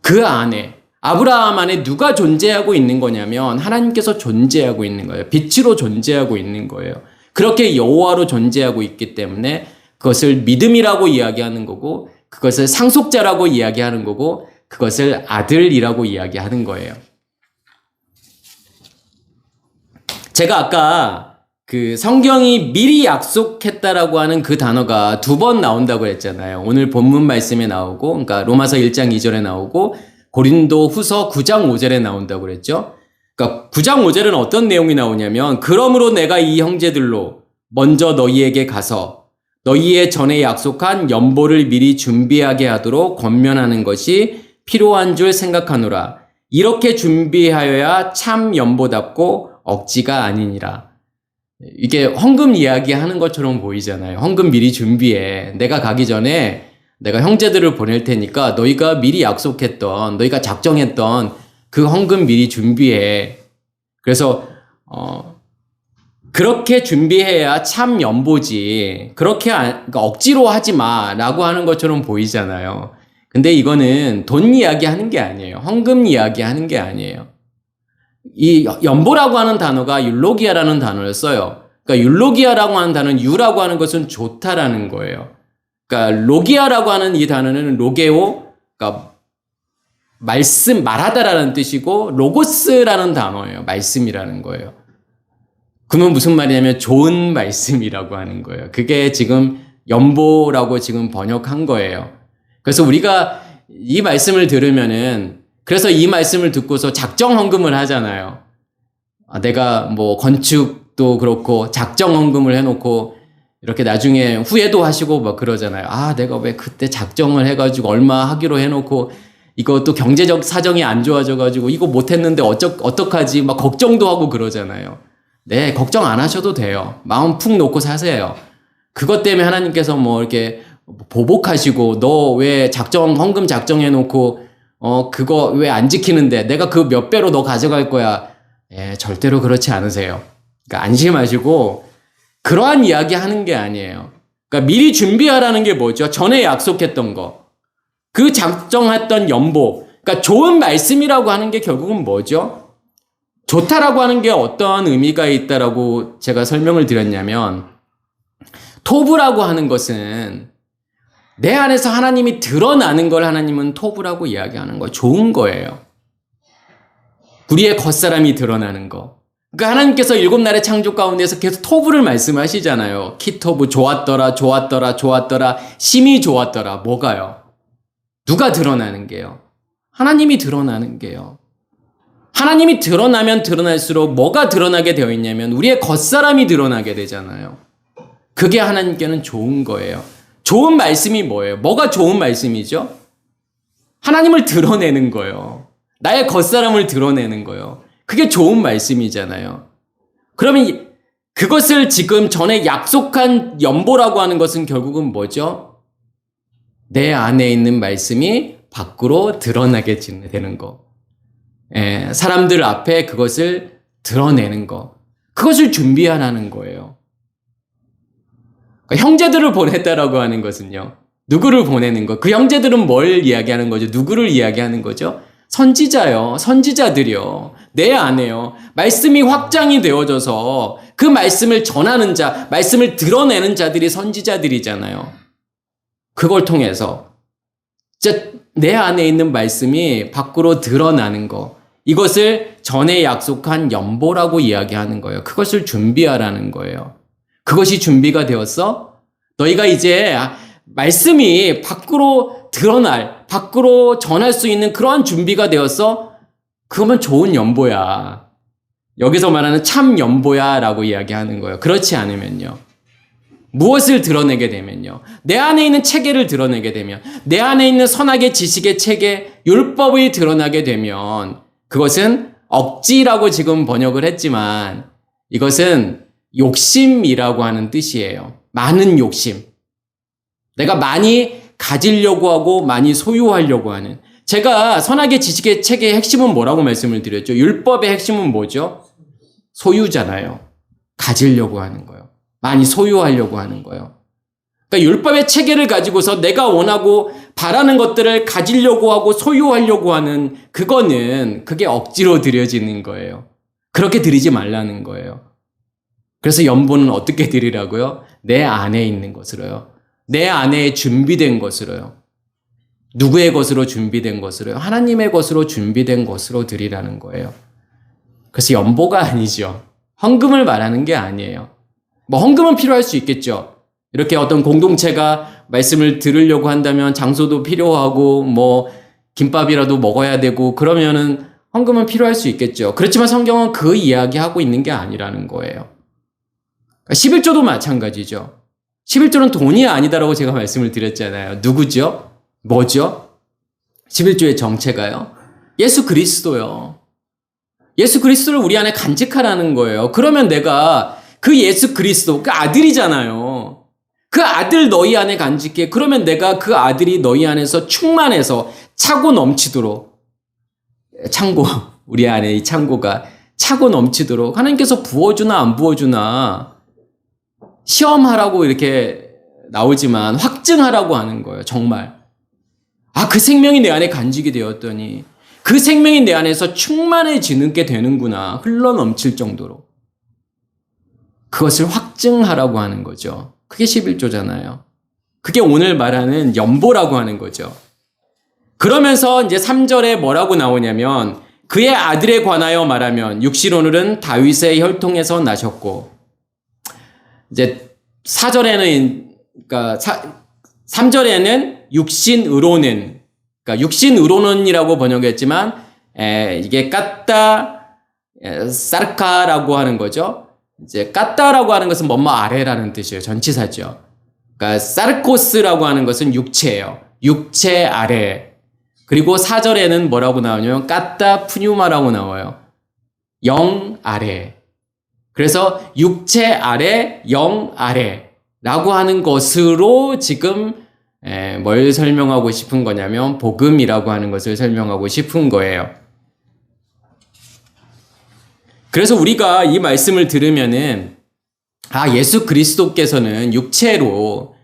그 안에 아브라함 안에 누가 존재하고 있는 거냐면 하나님께서 존재하고 있는 거예요. 빛으로 존재하고 있는 거예요. 그렇게 여호와로 존재하고 있기 때문에 그것을 믿음이라고 이야기하는 거고 그것을 상속자라고 이야기하는 거고 그것을 아들이라고 이야기하는 거예요. 제가 아까 그 성경이 미리 약속했다라고 하는 그 단어가 2번 나온다고 했잖아요. 오늘 본문 말씀에 나오고, 그러니까 로마서 1장 2절에 나오고, 고린도 후서 9장 5절에 나온다고 그랬죠. 그러니까 9장 5절은 어떤 내용이 나오냐면, 그러므로 내가 이 형제들로 먼저 너희에게 가서 너희의 전에 약속한 연보를 미리 준비하게 하도록 권면하는 것이 필요한 줄 생각하노라. 이렇게 준비하여야 참 연보답고 억지가 아니니라. 이게 헌금 이야기하는 것처럼 보이잖아요. 헌금 미리 준비해. 내가 가기 전에 내가 형제들을 보낼 테니까 너희가 미리 약속했던, 너희가 작정했던 그 헌금 미리 준비해. 그래서 그렇게 준비해야 참 연보지. 그렇게 그러니까 억지로 하지 마라고 하는 것처럼 보이잖아요. 근데 이거는 돈 이야기 하는 게 아니에요. 헌금 이야기 하는 게 아니에요. 이 연보라고 하는 단어가 율로기아라는 단어를 써요. 그러니까 율로기아라고 하는 단어는 유라고 하는 것은 좋다라는 거예요. 그러니까 로기아라고 하는 이 단어는 로게오, 그러니까 말씀, 말하다라는 뜻이고, 로고스라는 단어예요. 말씀이라는 거예요. 그러면 무슨 말이냐면 좋은 말씀이라고 하는 거예요. 그게 지금 연보라고 지금 번역한 거예요. 그래서 우리가 이 말씀을 들으면은, 그래서 이 말씀을 듣고서 작정 헌금을 하잖아요. 내가 뭐 건축도 그렇고 작정 헌금을 해놓고 이렇게 나중에 후회도 하시고 막 그러잖아요. 내가 왜 그때 작정을 해가지고 얼마 하기로 해놓고 이것도 경제적 사정이 안 좋아져가지고 이거 못했는데 어떡하지 막 걱정도 하고 그러잖아요. 네, 걱정 안 하셔도 돼요. 마음 푹 놓고 사세요. 그것 때문에 하나님께서 뭐 이렇게 보복하시고 너 왜 헌금 작정해놓고 그거 왜 안 지키는데 내가 그 몇 배로 너 가져갈 거야. 절대로 그렇지 않으세요. 그러니까 안심하시고 그러한 이야기 하는 게 아니에요. 그러니까 미리 준비하라는 게 뭐죠? 전에 약속했던 거. 그 작정했던 연보. 그러니까 좋은 말씀이라고 하는 게 결국은 뭐죠? 좋다라고 하는 게 어떠한 의미가 있다라고 제가 설명을 드렸냐면, 토부라고 하는 것은 내 안에서 하나님이 드러나는 걸 하나님은 토부라고 이야기하는 거예요. 좋은 거예요. 우리의 겉사람이 드러나는 거. 그러니까 하나님께서 7날의 창조 가운데서 계속 토부를 말씀하시잖아요. 키토부, 좋았더라, 좋았더라, 좋았더라, 심히 좋았더라. 뭐가요? 누가 드러나는 게요? 하나님이 드러나는 게요. 하나님이 드러나면 드러날수록 뭐가 드러나게 되어 있냐면 우리의 겉사람이 드러나게 되잖아요. 그게 하나님께는 좋은 거예요. 좋은 말씀이 뭐예요? 뭐가 좋은 말씀이죠? 하나님을 드러내는 거예요. 나의 겉사람을 드러내는 거예요. 그게 좋은 말씀이잖아요. 그러면 그것을 지금 전에 약속한 연보라고 하는 것은 결국은 뭐죠? 내 안에 있는 말씀이 밖으로 드러나게 되는 거. 사람들 앞에 그것을 드러내는 거. 그것을 준비하라는 거예요. 그러니까 형제들을 보냈다라고 하는 것은요. 누구를 보내는 거? 그 형제들은 뭘 이야기하는 거죠? 누구를 이야기하는 거죠? 선지자요. 선지자들이요. 내 안에요. 말씀이 확장이 되어져서 그 말씀을 전하는 자, 말씀을 드러내는 자들이 선지자들이잖아요. 그걸 통해서 진짜 내 안에 있는 말씀이 밖으로 드러나는 거. 이것을 전에 약속한 연보라고 이야기하는 거예요. 그것을 준비하라는 거예요. 그것이 준비가 되었어? 너희가 이제 말씀이 밖으로 드러날, 밖으로 전할 수 있는 그러한 준비가 되었어? 그러면 좋은 연보야. 여기서 말하는 참 연보야 라고 이야기하는 거예요. 그렇지 않으면요. 무엇을 드러내게 되면요. 내 안에 있는 체계를 드러내게 되면, 내 안에 있는 선악의 지식의 체계, 율법이 드러나게 되면 그것은 억지라고 지금 번역을 했지만 이것은 욕심이라고 하는 뜻이에요. 많은 욕심. 내가 많이 가지려고 하고 많이 소유하려고 하는. 제가 선악의 지식의 체계의 핵심은 뭐라고 말씀을 드렸죠? 율법의 핵심은 뭐죠? 소유잖아요. 가지려고 하는 거예요. 많이 소유하려고 하는 거예요. 그러니까 율법의 체계를 가지고서 내가 원하고 바라는 것들을 가지려고 하고 소유하려고 하는 그게 억지로 드려지는 거예요. 그렇게 드리지 말라는 거예요. 그래서 연보는 어떻게 드리라고요? 내 안에 있는 것으로요. 내 안에 준비된 것으로요. 누구의 것으로 준비된 것으로요? 하나님의 것으로 준비된 것으로 드리라는 거예요. 그래서 연보가 아니죠. 헌금을 말하는 게 아니에요. 뭐 헌금은 필요할 수 있겠죠. 이렇게 어떤 공동체가 말씀을 들으려고 한다면 장소도 필요하고 뭐 김밥이라도 먹어야 되고 그러면은 헌금은 필요할 수 있겠죠. 그렇지만 성경은 그 이야기하고 있는 게 아니라는 거예요. 11조도 마찬가지죠. 11조는 돈이 아니다라고 제가 말씀을 드렸잖아요. 누구죠? 뭐죠? 11조의 정체가요? 예수 그리스도요. 예수 그리스도를 우리 안에 간직하라는 거예요. 그러면 내가 그 예수 그리스도, 그 아들이잖아요. 그 아들 너희 안에 간직해. 그러면 내가 그 아들이 너희 안에서 충만해서 차고 넘치도록, 창고, 우리 안에 이 창고가 차고 넘치도록 하나님께서 부어주나 안 부어주나 시험하라고 이렇게 나오지만 확증하라고 하는 거예요. 정말. 아, 그 생명이 내 안에 간직이 되었더니 그 생명이 내 안에서 충만해지는 게 되는구나. 흘러 넘칠 정도로. 그것을 확증하라고 하는 거죠. 그게 11조잖아요. 그게 오늘 말하는 연보라고 하는 거죠. 그러면서 이제 3절에 뭐라고 나오냐면 그의 아들에 관하여 말하면 육신오늘은 다윗의 혈통에서 나셨고 이제 4절에는 그러니까 3절에는 육신으로는 그러니까 육신으로는이라고 번역했지만 이게 까따 사르카라고 하는 거죠. 이제 까따라고 하는 것은 뭐뭐 아래라는 뜻이에요. 전치사죠. 그러니까 사르코스라고 하는 것은 육체예요. 육체 아래. 그리고 4절에는 뭐라고 나오냐면 까따 푸뉴마라고 나와요. 영 아래. 그래서 육체 아래, 영 아래라고 하는 것으로 지금 뭘 설명하고 싶은 거냐면 복음이라고 하는 것을 설명하고 싶은 거예요. 그래서 우리가 이 말씀을 들으면은 아, 예수 그리스도께서는 육체로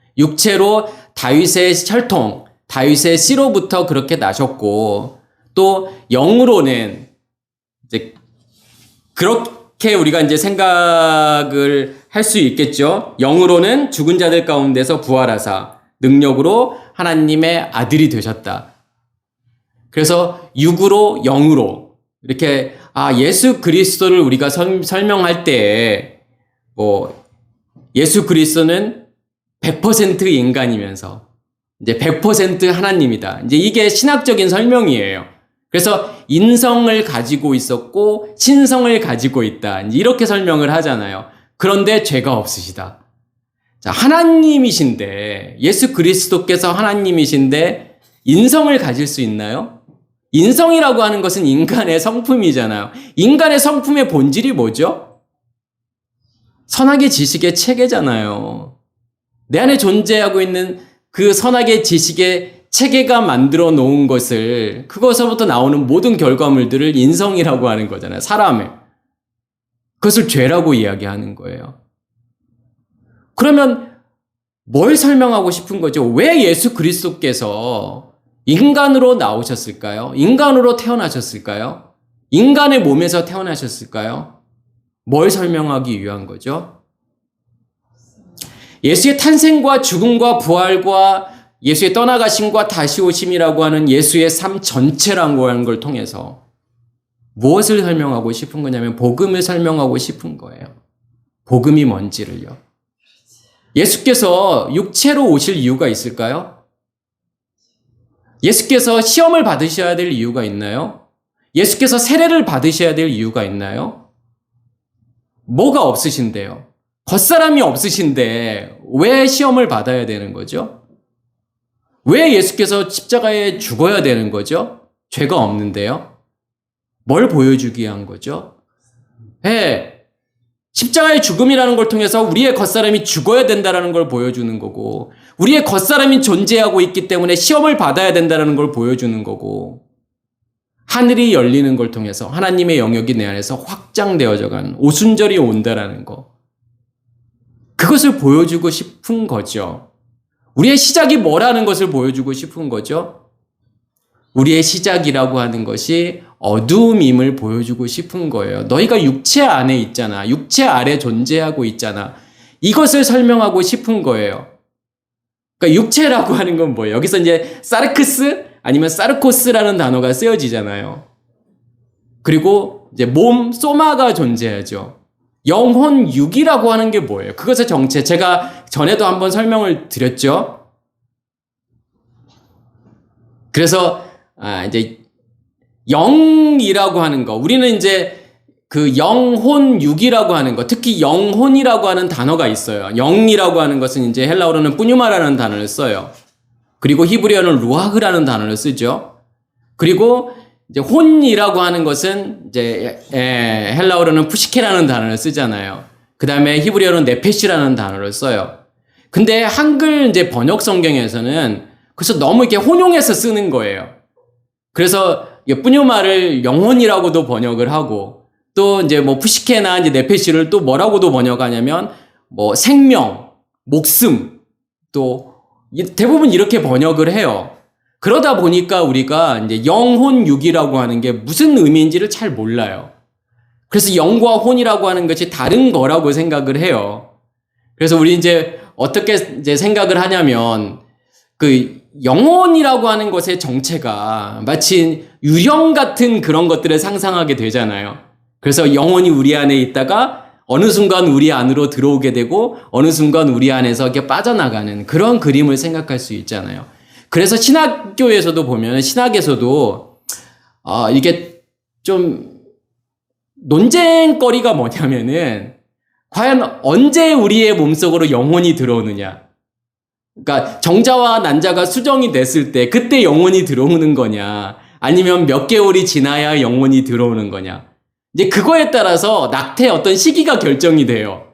다윗의 혈통, 다윗의 씨로부터 그렇게 나셨고 또 영으로는 이제 그렇게 우리가 이제 생각을 할 수 있겠죠. 영으로는 죽은 자들 가운데서 부활하사 능력으로 하나님의 아들이 되셨다. 그래서 육으로 영으로 이렇게 예수 그리스도를 우리가 설명할 때 뭐 예수 그리스도는 100% 인간이면서 이제 100% 하나님이다. 이제 이게 신학적인 설명이에요. 그래서 인성을 가지고 있었고 신성을 가지고 있다. 이렇게 설명을 하잖아요. 그런데 죄가 없으시다. 자, 하나님이신데 예수 그리스도께서 하나님이신데 인성을 가질 수 있나요? 인성이라고 하는 것은 인간의 성품이잖아요. 인간의 성품의 본질이 뭐죠? 선악의 지식의 체계잖아요. 내 안에 존재하고 있는 그 선악의 지식의 체계가 만들어 놓은 것을 그것으로부터 나오는 모든 결과물들을 인성이라고 하는 거잖아요. 사람의. 그것을 죄라고 이야기하는 거예요. 그러면 뭘 설명하고 싶은 거죠? 왜 예수 그리스도께서 인간으로 나오셨을까요? 인간으로 태어나셨을까요? 인간의 몸에서 태어나셨을까요? 뭘 설명하기 위한 거죠? 예수의 탄생과 죽음과 부활과 예수의 떠나가심과 다시 오심이라고 하는 예수의 삶 전체라고 하는 걸 통해서 무엇을 설명하고 싶은 거냐면 복음을 설명하고 싶은 거예요. 복음이 뭔지를요. 예수께서 육체로 오실 이유가 있을까요? 예수께서 시험을 받으셔야 될 이유가 있나요? 예수께서 세례를 받으셔야 될 이유가 있나요? 뭐가 없으신데요? 겉사람이 없으신데 왜 시험을 받아야 되는 거죠? 왜 예수께서 십자가에 죽어야 되는 거죠? 죄가 없는데요? 뭘 보여주기 위한 거죠? 십자가의 죽음이라는 걸 통해서 우리의 겉사람이 죽어야 된다는 걸 보여주는 거고 우리의 겉사람이 존재하고 있기 때문에 시험을 받아야 된다는 걸 보여주는 거고 하늘이 열리는 걸 통해서 하나님의 영역이 내 안에서 확장되어져 가는 오순절이 온다라는 거. 그것을 보여주고 싶은 거죠. 우리의 시작이 뭐라는 것을 보여주고 싶은 거죠. 우리의 시작이라고 하는 것이 어두움임을 보여주고 싶은 거예요. 너희가 육체 안에 있잖아. 육체 아래 존재하고 있잖아. 이것을 설명하고 싶은 거예요. 그러니까 육체라고 하는 건 뭐예요? 여기서 이제 사르크스 아니면 사르코스라는 단어가 쓰여지잖아요. 그리고 이제 몸, 소마가 존재하죠. 영혼 육이라고 하는 게 뭐예요? 그것의 정체. 제가 전에도 한번 설명을 드렸죠. 그래서 이제 영이라고 하는 거, 우리는 이제 그 영혼 육이라고 하는 거, 특히 영혼이라고 하는 단어가 있어요. 영이라고 하는 것은 이제 헬라어로는 뿌뉴마라는 단어를 써요. 그리고 히브리어는 루아흐라는 단어를 쓰죠. 그리고 이제 혼이라고 하는 것은 이제 헬라어로는 푸시케라는 단어를 쓰잖아요. 그 다음에 히브리어로는 네페시라는 단어를 써요. 근데 한글 이제 번역 성경에서는 그래서 너무 이렇게 혼용해서 쓰는 거예요. 그래서 뿌뉴마를 영혼이라고도 번역을 하고, 또 이제 뭐 푸시케나 이제 네페시를 또 뭐라고도 번역하냐면 뭐 생명, 목숨, 또 대부분 이렇게 번역을 해요. 그러다 보니까 우리가 이제 영혼 육이라고 하는 게 무슨 의미인지를 잘 몰라요. 그래서 영과 혼이라고 하는 것이 다른 거라고 생각을 해요. 그래서 우리 이제 어떻게 이제 생각을 하냐면 그 영혼이라고 하는 것의 정체가 마치 유령 같은 그런 것들을 상상하게 되잖아요. 그래서 영혼이 우리 안에 있다가 어느 순간 우리 안으로 들어오게 되고 어느 순간 우리 안에서 이렇게 빠져나가는 그런 그림을 생각할 수 있잖아요. 그래서 신학교에서도 보면 신학에서도 이게 좀 논쟁거리가 뭐냐면은 과연 언제 우리의 몸속으로 영혼이 들어오느냐. 그러니까 정자와 난자가 수정이 됐을 때 그때 영혼이 들어오는 거냐, 아니면 몇 개월이 지나야 영혼이 들어오는 거냐. 이제 그거에 따라서 낙태의 어떤 시기가 결정이 돼요.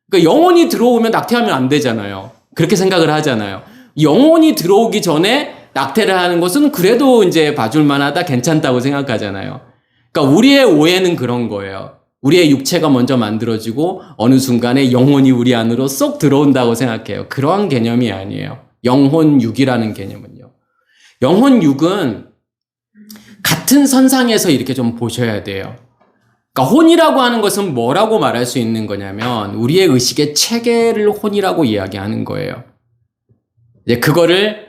그러니까 영혼이 들어오면 낙태하면 안 되잖아요. 그렇게 생각을 하잖아요. 영혼이 들어오기 전에 낙태를 하는 것은 그래도 이제 봐줄 만하다, 괜찮다고 생각하잖아요. 그러니까 우리의 오해는 그런 거예요. 우리의 육체가 먼저 만들어지고 어느 순간에 영혼이 우리 안으로 쏙 들어온다고 생각해요. 그러한 개념이 아니에요. 영혼 육이라는 개념은요. 영혼 육은 같은 선상에서 이렇게 좀 보셔야 돼요. 그러니까 혼이라고 하는 것은 뭐라고 말할 수 있는 거냐면 우리의 의식의 체계를 혼이라고 이야기하는 거예요. 이제 그거를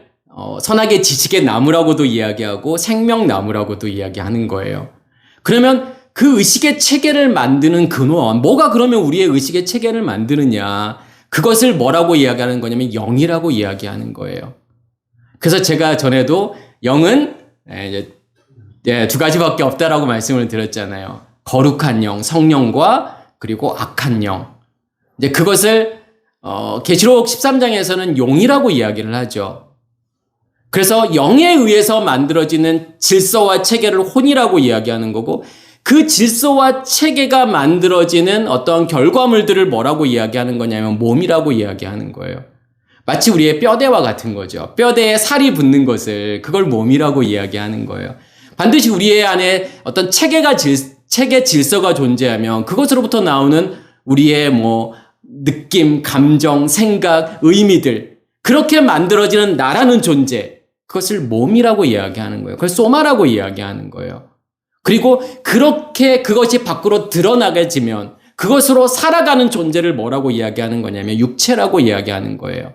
선악의 지식의 나무라고도 이야기하고 생명나무라고도 이야기하는 거예요. 그러면 그 의식의 체계를 만드는 근원, 뭐가 그러면 우리의 의식의 체계를 만드느냐, 그것을 뭐라고 이야기하는 거냐면 영이라고 이야기하는 거예요. 그래서 제가 전에도 영은 두 가지밖에 없다라고 말씀을 드렸잖아요. 거룩한 영, 성령과 그리고 악한 영. 이제 그것을 계시록 13장에서는 용이라고 이야기를 하죠. 그래서 영에 의해서 만들어지는 질서와 체계를 혼이라고 이야기하는 거고, 그 질서와 체계가 만들어지는 어떤 결과물들을 뭐라고 이야기하는 거냐면 몸이라고 이야기하는 거예요. 마치 우리의 뼈대와 같은 거죠. 뼈대에 살이 붙는 것을, 그걸 몸이라고 이야기하는 거예요. 반드시 우리의 안에 어떤 체계 질서가 존재하면 그것으로부터 나오는 우리의 느낌, 감정, 생각, 의미들, 그렇게 만들어지는 나라는 존재, 그것을 몸이라고 이야기하는 거예요. 그걸 소마라고 이야기하는 거예요. 그리고 그렇게 그것이 밖으로 드러나게지면 그것으로 살아가는 존재를 뭐라고 이야기하는 거냐면 육체라고 이야기하는 거예요.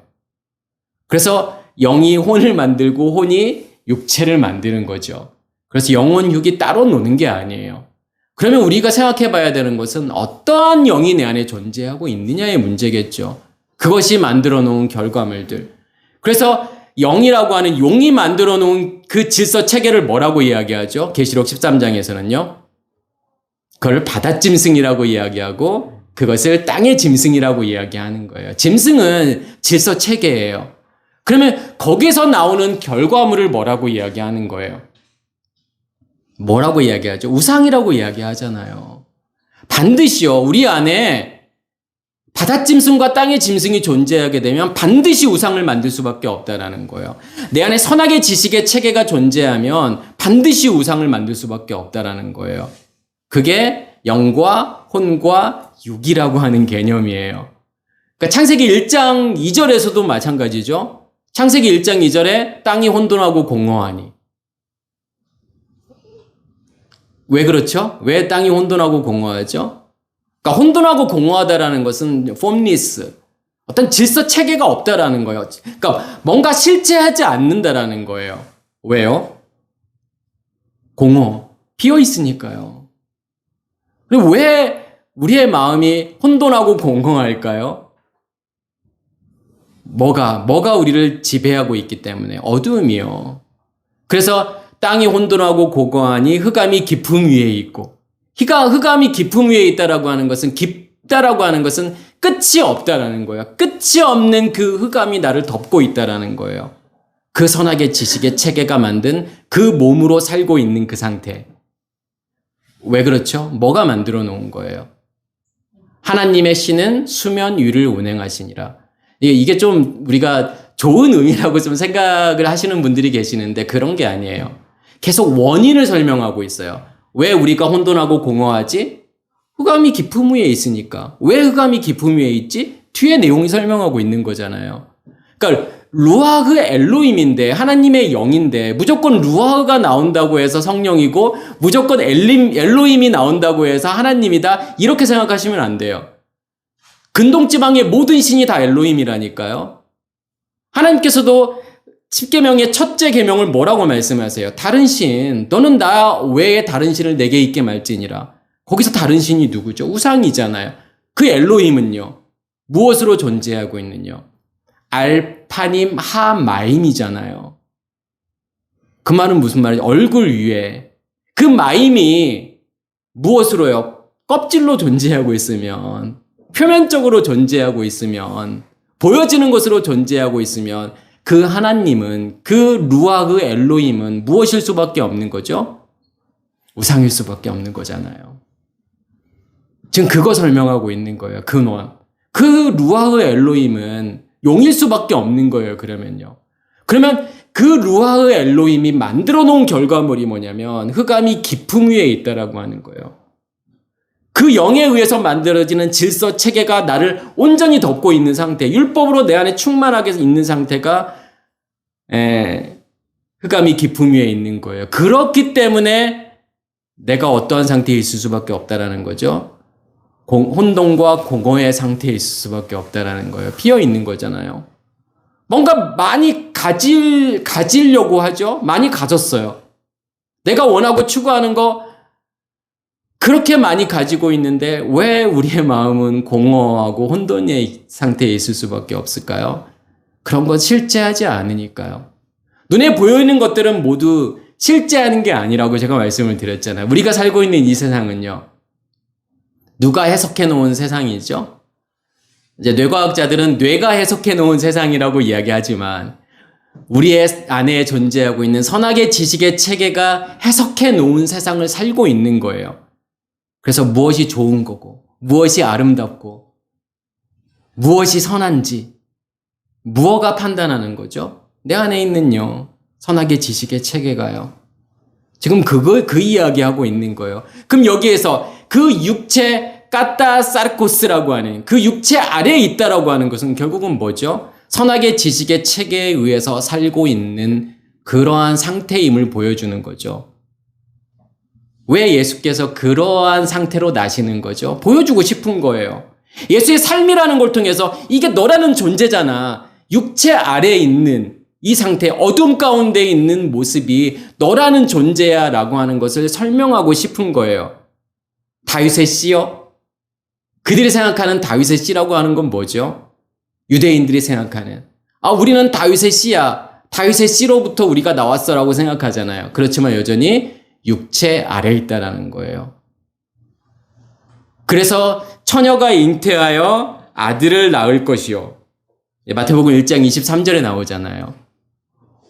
그래서 영이 혼을 만들고 혼이 육체를 만드는 거죠. 그래서 영혼 육이 따로 노는 게 아니에요. 그러면 우리가 생각해 봐야 되는 것은 어떠한 영이 내 안에 존재하고 있느냐의 문제겠죠. 그것이 만들어 놓은 결과물들. 그래서 영이라고 하는 용이 만들어 놓은 그 질서 체계를 뭐라고 이야기하죠? 계시록 13장에서는요. 그걸 바닷짐승이라고 이야기하고 그것을 땅의 짐승이라고 이야기하는 거예요. 짐승은 질서 체계예요. 그러면 거기서 나오는 결과물을 뭐라고 이야기하는 거예요? 뭐라고 이야기하죠? 우상이라고 이야기하잖아요. 반드시요, 우리 안에 바닷짐승과 땅의 짐승이 존재하게 되면 반드시 우상을 만들 수밖에 없다라는 거예요. 내 안에 선악의 지식의 체계가 존재하면 반드시 우상을 만들 수밖에 없다라는 거예요. 그게 영과 혼과 육이라고 하는 개념이에요. 그러니까 창세기 1장 2절에서도 마찬가지죠. 창세기 1장 2절에 땅이 혼돈하고 공허하니. 왜 그렇죠? 왜 땅이 혼돈하고 공허하죠? 그러니까 혼돈하고 공허하다라는 것은 formless, 어떤 질서 체계가 없다라는 거예요. 그러니까 뭔가 실체하지 않는다라는 거예요. 왜요? 공허, 비어 있으니까요. 그리고 왜 우리의 마음이 혼돈하고 공허할까요? 뭐가 우리를 지배하고 있기 때문에 어두움이요. 그래서 땅이 혼돈하고 공허하니 흑암이 깊음 위에 있고, 흑암이 깊음 위에 있다라고 하는 것은, 깊다라고 하는 것은 끝이 없다라는 거예요. 끝이 없는 그 흑암이 나를 덮고 있다라는 거예요. 그 선악의 지식의 체계가 만든 그 몸으로 살고 있는 그 상태. 왜 그렇죠? 뭐가 만들어 놓은 거예요? 하나님의 신은 수면 위를 운행하시니라. 이게 좀 우리가 좋은 의미라고 좀 생각을 하시는 분들이 계시는데 그런 게 아니에요. 계속 원인을 설명하고 있어요. 왜 우리가 혼돈하고 공허하지? 흑암이 깊음 위에 있으니까. 왜 흑암이 깊음 위에 있지? 뒤에 내용이 설명하고 있는 거잖아요. 그러니까 루아흐 엘로힘인데, 하나님의 영인데 무조건 루아흐가 나온다고 해서 성령이고 무조건 엘로힘이 나온다고 해서 하나님이다, 이렇게 생각하시면 안 돼요. 근동지방의 모든 신이 다 엘로힘이라니까요. 하나님께서도 10계명의 첫째 계명을 뭐라고 말씀하세요? 다른 신, 너는 나 외에 다른 신을 내게 있게 말지니라. 거기서 다른 신이 누구죠? 우상이잖아요. 그 엘로힘은요, 무엇으로 존재하고 있느냐? 알파님 하마임이잖아요. 그 말은 무슨 말이죠? 얼굴 위에. 그 마임이 무엇으로요? 껍질로 존재하고 있으면, 표면적으로 존재하고 있으면, 보여지는 것으로 존재하고 있으면 그 하나님은, 그 루아흐 엘로힘은 무엇일 수밖에 없는 거죠? 우상일 수밖에 없는 거잖아요. 지금 그거 설명하고 있는 거예요. 근원. 그 루아흐 엘로힘은 용일 수밖에 없는 거예요. 그러면요. 그러면 그 루아흐 엘로힘이 만들어 놓은 결과물이 뭐냐면 흑암이 깊음 위에 있다라고 하는 거예요. 그 영에 의해서 만들어지는 질서 체계가 나를 온전히 덮고 있는 상태, 율법으로 내 안에 충만하게 있는 상태가 흑암이 깊음 위에 있는 거예요. 그렇기 때문에 내가 어떠한 상태에 있을 수밖에 없다라는 거죠. 혼돈과 공허의 상태에 있을 수밖에 없다라는 거예요. 비어 있는 거잖아요. 뭔가 많이 가지려고 하죠. 많이 가졌어요. 내가 원하고 추구하는 거 그렇게 많이 가지고 있는데 왜 우리의 마음은 공허하고 혼돈의 상태에 있을 수밖에 없을까요? 그런 건 실제하지 않으니까요. 눈에 보이는 것들은 모두 실제하는 게 아니라고 제가 말씀을 드렸잖아요. 우리가 살고 있는 이 세상은요, 누가 해석해 놓은 세상이죠? 이제 뇌과학자들은 뇌가 해석해 놓은 세상이라고 이야기하지만 우리의 안에 존재하고 있는 선악의 지식의 체계가 해석해 놓은 세상을 살고 있는 거예요. 그래서 무엇이 좋은 거고, 무엇이 아름답고, 무엇이 선한지, 무엇가 판단하는 거죠? 내 안에 있는요, 선악의 지식의 체계가요. 지금 그 이야기하고 있는 거예요. 그럼 여기에서 그 육체 까타사르코스라고 하는 그 육체 아래에 있다라고 하는 것은 결국은 뭐죠? 선악의 지식의 체계에 의해서 살고 있는 그러한 상태임을 보여주는 거죠. 왜 예수께서 그러한 상태로 나시는 거죠? 보여주고 싶은 거예요. 예수의 삶이라는 걸 통해서 이게 너라는 존재잖아. 육체 아래에 있는 이 상태, 어둠 가운데 있는 모습이 너라는 존재야 라고 하는 것을 설명하고 싶은 거예요. 다윗의 씨요? 그들이 생각하는 다윗의 씨라고 하는 건 뭐죠? 유대인들이 생각하는, 우리는 다윗의 씨야. 다윗의 씨로부터 우리가 나왔어 라고 생각하잖아요. 그렇지만 여전히 육체 아래에 있다라는 거예요. 그래서 처녀가 잉태하여 아들을 낳을 것이요. 마태복음 1장 23절에 나오잖아요.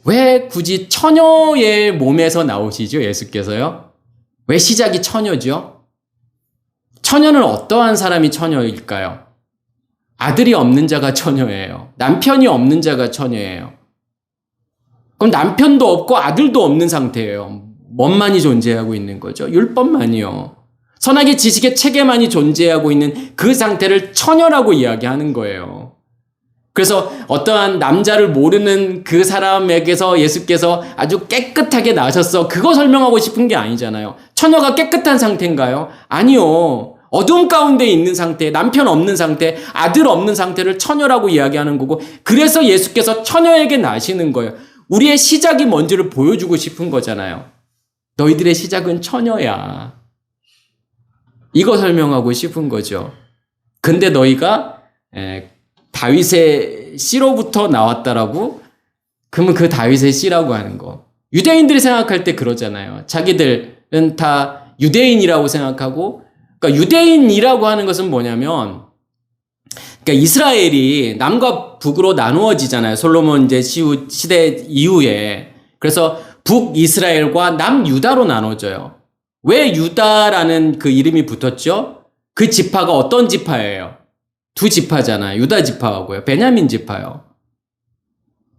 왜 굳이 처녀의 몸에서 나오시죠? 예수께서요? 왜 시작이 처녀죠? 처녀는 어떠한 사람이 처녀일까요? 아들이 없는 자가 처녀예요. 남편이 없는 자가 처녀예요. 그럼 남편도 없고 아들도 없는 상태예요. 뭔만이 존재하고 있는 거죠? 율법만이요. 선악의 지식의 체계만이 존재하고 있는 그 상태를 처녀라고 이야기하는 거예요. 그래서 어떠한 남자를 모르는 그 사람에게서 예수께서 아주 깨끗하게 나셨어, 그거 설명하고 싶은 게 아니잖아요. 처녀가 깨끗한 상태인가요? 아니요. 어둠 가운데 있는 상태, 남편 없는 상태, 아들 없는 상태를 처녀라고 이야기하는 거고, 그래서 예수께서 처녀에게 나시는 거예요. 우리의 시작이 뭔지를 보여주고 싶은 거잖아요. 너희들의 시작은 처녀야. 이거 설명하고 싶은 거죠. 근데 너희가 다윗의 씨로부터 나왔다라고? 그러면 그 다윗의 씨라고 하는 거. 유대인들이 생각할 때 그러잖아요. 자기들은 다 유대인이라고 생각하고, 그러니까 유대인이라고 하는 것은 뭐냐면, 그러니까 이스라엘이 남과 북으로 나누어지잖아요. 솔로몬 이제 시대 이후에. 그래서 북이스라엘과 남유다로 나눠져요. 왜 유다라는 그 이름이 붙었죠? 그 지파가 어떤 지파예요? 두 지파잖아요. 유다 지파하고요. 베냐민 지파요.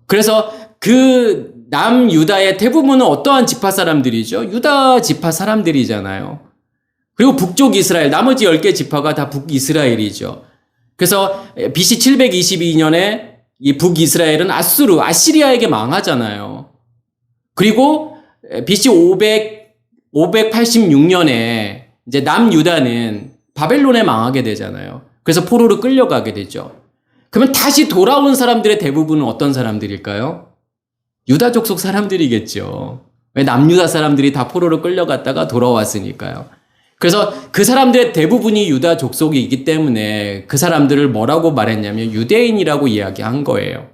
그래서 그 남유다의 대부분은 어떠한 지파 사람들이죠? 유다 지파 사람들이잖아요. 그리고 북쪽 이스라엘, 나머지 10개 지파가 다 북이스라엘이죠. 그래서 BC 722년에 이 북이스라엘은 아시리아에게 망하잖아요. 그리고 BC 586년에 이제 남유다는 바벨론에 망하게 되잖아요. 그래서 포로로 끌려가게 되죠. 그러면 다시 돌아온 사람들의 대부분은 어떤 사람들일까요? 유다 족속 사람들이겠죠. 왜 남유다 사람들이 다 포로로 끌려갔다가 돌아왔으니까요. 그래서 그 사람들의 대부분이 유다 족속이기 때문에 그 사람들을 뭐라고 말했냐면 유대인이라고 이야기한 거예요.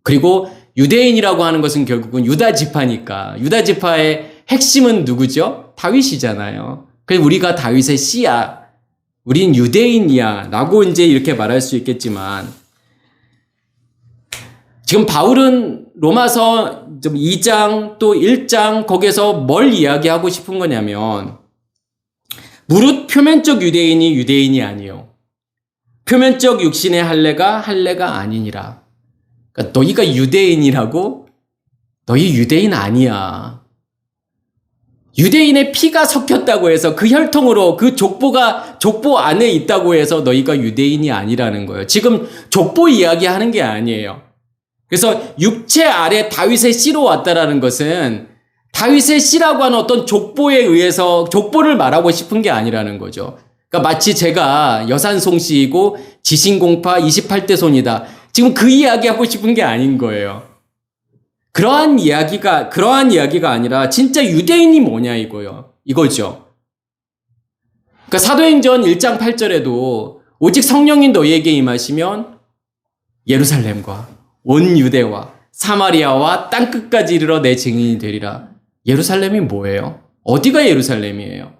그리고 유대인이라고 하는 것은 결국은 유다 지파니까 유다 지파의 핵심은 누구죠? 다윗이잖아요. 그래서 우리가 다윗의 씨야. 우린 유대인이야. 라고 이제 이렇게 말할 수 있겠지만 지금 바울은 로마서 2장 또 1장 거기에서 뭘 이야기하고 싶은 거냐면 무릇 표면적 유대인이 유대인이 아니요. 표면적 육신의 할례가 아니니라. 그러니까 너희가 유대인이라고? 너희 유대인 아니야. 유대인의 피가 섞였다고 해서 그 혈통으로 그 족보 안에 있다고 해서 너희가 유대인이 아니라는 거예요. 지금 족보 이야기하는 게 아니에요. 그래서 육체 아래 다윗의 씨로 왔다라는 것은 다윗의 씨라고 하는 어떤 족보에 의해서 족보를 말하고 싶은 게 아니라는 거죠. 그러니까 마치 제가 여산송씨이고 지신공파 28대 손이다. 지금 그 이야기하고 싶은 게 아닌 거예요. 그러한 이야기가 아니라 진짜 유대인이 뭐냐 이거죠. 그러니까 사도행전 1장 8절에도 오직 성령이 너희에게 임하시면 예루살렘과 온 유대와 사마리아와 땅끝까지 이르러 내 증인이 되리라. 예루살렘이 뭐예요? 어디가 예루살렘이에요?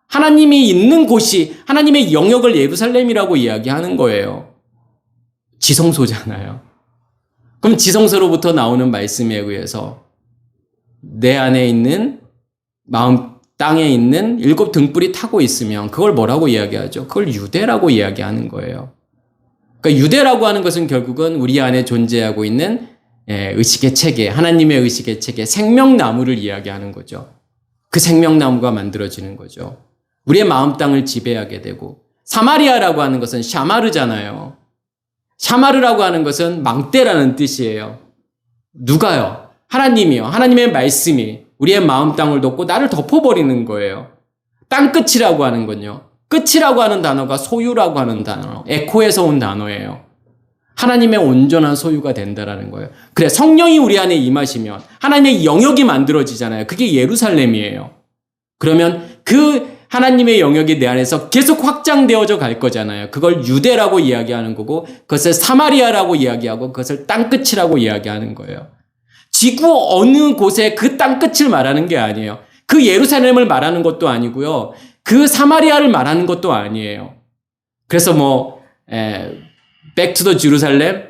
하나님이 있는 곳이 하나님의 영역을 예루살렘이라고 이야기하는 거예요. 지성소잖아요. 그럼 지성소로부터 나오는 말씀에 의해서 내 안에 있는 마음 땅에 있는 7 등불이 타고 있으면 그걸 뭐라고 이야기하죠? 그걸 유대라고 이야기하는 거예요. 그러니까 유대라고 하는 것은 결국은 우리 안에 존재하고 있는 의식의 체계, 하나님의 의식의 체계, 생명나무를 이야기하는 거죠. 그 생명나무가 만들어지는 거죠. 우리의 마음 땅을 지배하게 되고 사마리아라고 하는 것은 샤마르잖아요. 샤마르라고 하는 것은 망대라는 뜻이에요. 누가요? 하나님이요. 하나님의 말씀이 우리의 마음 땅을 덮고 나를 덮어버리는 거예요. 땅끝이라고 하는 건요. 끝이라고 하는 단어가 소유라고 하는 단어, 에코에서 온 단어예요. 하나님의 온전한 소유가 된다라는 거예요. 그래, 성령이 우리 안에 임하시면 하나님의 영역이 만들어지잖아요. 그게 예루살렘이에요. 그러면 그 하나님의 영역이 내 안에서 계속 확장되어져 갈 거잖아요. 그걸 유대라고 이야기하는 거고 그것을 사마리아라고 이야기하고 그것을 땅끝이라고 이야기하는 거예요. 지구 어느 곳에 그 땅끝을 말하는 게 아니에요. 그 예루살렘을 말하는 것도 아니고요. 그 사마리아를 말하는 것도 아니에요. 그래서 Back to the Jerusalem?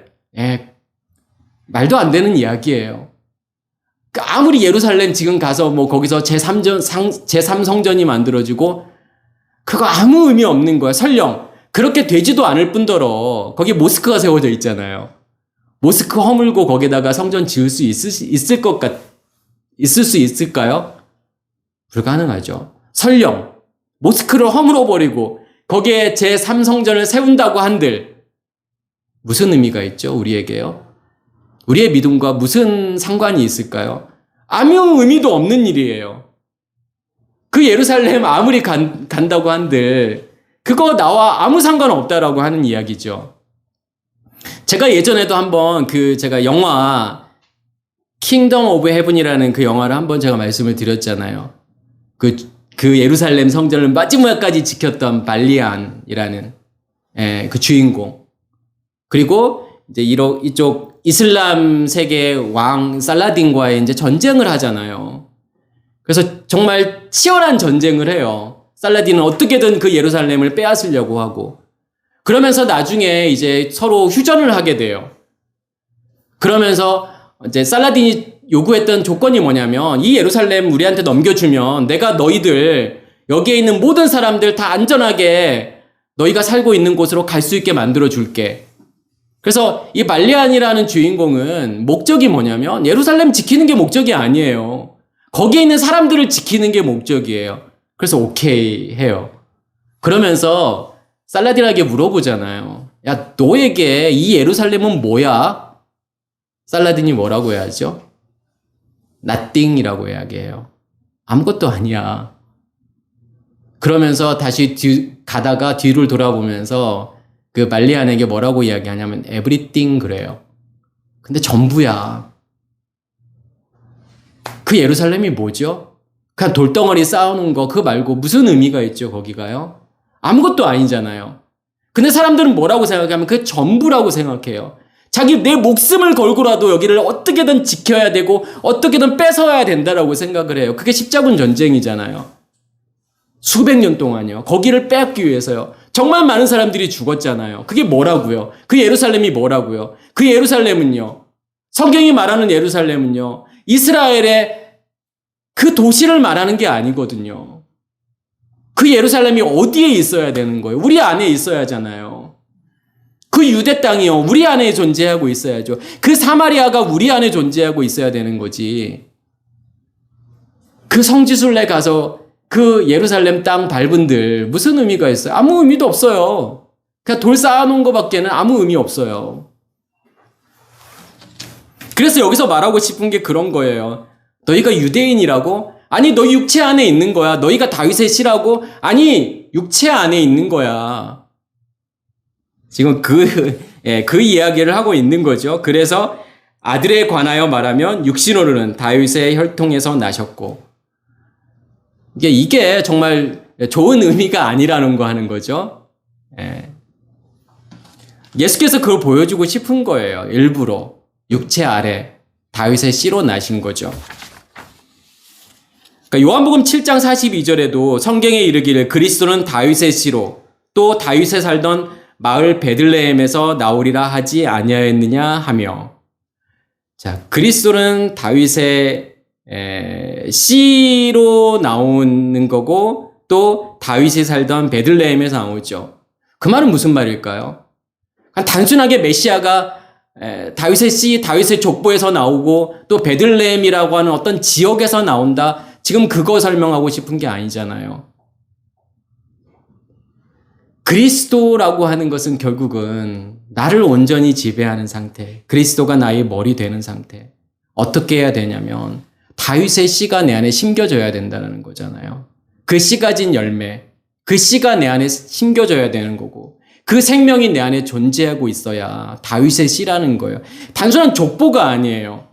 말도 안 되는 이야기예요. 아무리 예루살렘 지금 가서 거기서 제3성전이 만들어지고 그거 아무 의미 없는 거야. 설령 그렇게 되지도 않을 뿐더러 거기 모스크가 세워져 있잖아요. 모스크 허물고 거기다가 성전 지을 수 있을 수 있을까요? 불가능하죠. 설령 모스크를 허물어버리고 거기에 제3성전을 세운다고 한들 무슨 의미가 있죠? 우리에게요? 우리의 믿음과 무슨 상관이 있을까요? 아무 의미도 없는 일이에요. 그 예루살렘 아무리 간다고 한들 그거 나와 아무 상관없다라고 하는 이야기죠. 제가 예전에도 한번 제가 영화 킹덤 오브 헤븐이라는 그 영화를 한번 제가 말씀을 드렸잖아요. 그 그 예루살렘 성전을 마지막까지 지켰던 발리안이라는 그 주인공. 그리고 이제 이쪽 이슬람 세계의 왕 살라딘과의 이제 전쟁을 하잖아요. 그래서 정말 치열한 전쟁을 해요. 살라딘은 어떻게든 그 예루살렘을 빼앗으려고 하고. 그러면서 나중에 이제 서로 휴전을 하게 돼요. 그러면서 이제 살라딘이 요구했던 조건이 뭐냐면, 이 예루살렘 우리한테 넘겨주면 내가 너희들 여기에 있는 모든 사람들 다 안전하게 너희가 살고 있는 곳으로 갈 수 있게 만들어 줄게. 그래서 이 발리안이라는 주인공은 목적이 뭐냐면 예루살렘 지키는 게 목적이 아니에요. 거기에 있는 사람들을 지키는 게 목적이에요. 그래서 오케이 해요. 그러면서 살라딘에게 물어보잖아요. 야, 너에게 이 예루살렘은 뭐야? 살라딘이 뭐라고 해야죠? nothing이라고 이야기해요. 아무것도 아니야. 그러면서 다시 가다가 뒤를 돌아보면서 그 발리안에게 뭐라고 이야기하냐면 everything 그래요. 근데 전부야. 그 예루살렘이 뭐죠? 그냥 돌덩어리 쌓아놓은 거 그거 말고 무슨 의미가 있죠 거기가요? 아무것도 아니잖아요. 근데 사람들은 뭐라고 생각하면 그게 전부라고 생각해요. 자기 내 목숨을 걸고라도 여기를 어떻게든 지켜야 되고 어떻게든 뺏어야 된다라고 생각을 해요. 그게 십자군 전쟁이잖아요. 수백 년 동안요. 거기를 빼앗기 위해서요. 정말 많은 사람들이 죽었잖아요. 그게 뭐라고요? 그 예루살렘이 뭐라고요? 그 예루살렘은요. 성경이 말하는 예루살렘은요. 이스라엘의 그 도시를 말하는 게 아니거든요. 그 예루살렘이 어디에 있어야 되는 거예요? 우리 안에 있어야 하잖아요. 그 유대 땅이요. 우리 안에 존재하고 있어야죠. 그 사마리아가 우리 안에 존재하고 있어야 되는 거지. 그 성지순례 가서 그 예루살렘 땅 밟은들 무슨 의미가 있어요? 아무 의미도 없어요. 그냥 돌 쌓아놓은 것밖에는 아무 의미 없어요. 그래서 여기서 말하고 싶은 게 그런 거예요. 너희가 유대인이라고? 아니, 너 육체 안에 있는 거야. 너희가 다윗의 씨라고? 아니, 육체 안에 있는 거야. 지금 그 이야기를 하고 있는 거죠. 그래서 아들에 관하여 말하면 육신으로는 다윗의 혈통에서 나셨고. 이게 정말 좋은 의미가 아니라는 거 하는 거죠. 예수께서 그걸 보여주고 싶은 거예요. 일부러. 육체 아래 다윗의 씨로 나신 거죠. 그러니까 요한복음 7장 42절에도 성경에 이르기를 그리스도는 다윗의 씨로 또 다윗에 살던 마을 베들레헴에서 나오리라 하지 아니하였느냐 하며, 자, 그리스도는 다윗의 씨로 나오는 거고 또 다윗이 살던 베들레헴에서 나오죠. 그 말은 무슨 말일까요? 단순하게 메시아가 다윗의 씨, 다윗의 족보에서 나오고 또 베들레헴이라고 하는 어떤 지역에서 나온다. 지금 그거 설명하고 싶은 게 아니잖아요. 그리스도라고 하는 것은 결국은 나를 온전히 지배하는 상태. 그리스도가 나의 머리 되는 상태. 어떻게 해야 되냐면 다윗의 씨가 내 안에 심겨져야 된다는 거잖아요. 그 씨 가진 열매, 그 씨가 내 안에 심겨져야 되는 거고 그 생명이 내 안에 존재하고 있어야 다윗의 씨라는 거예요. 단순한 족보가 아니에요.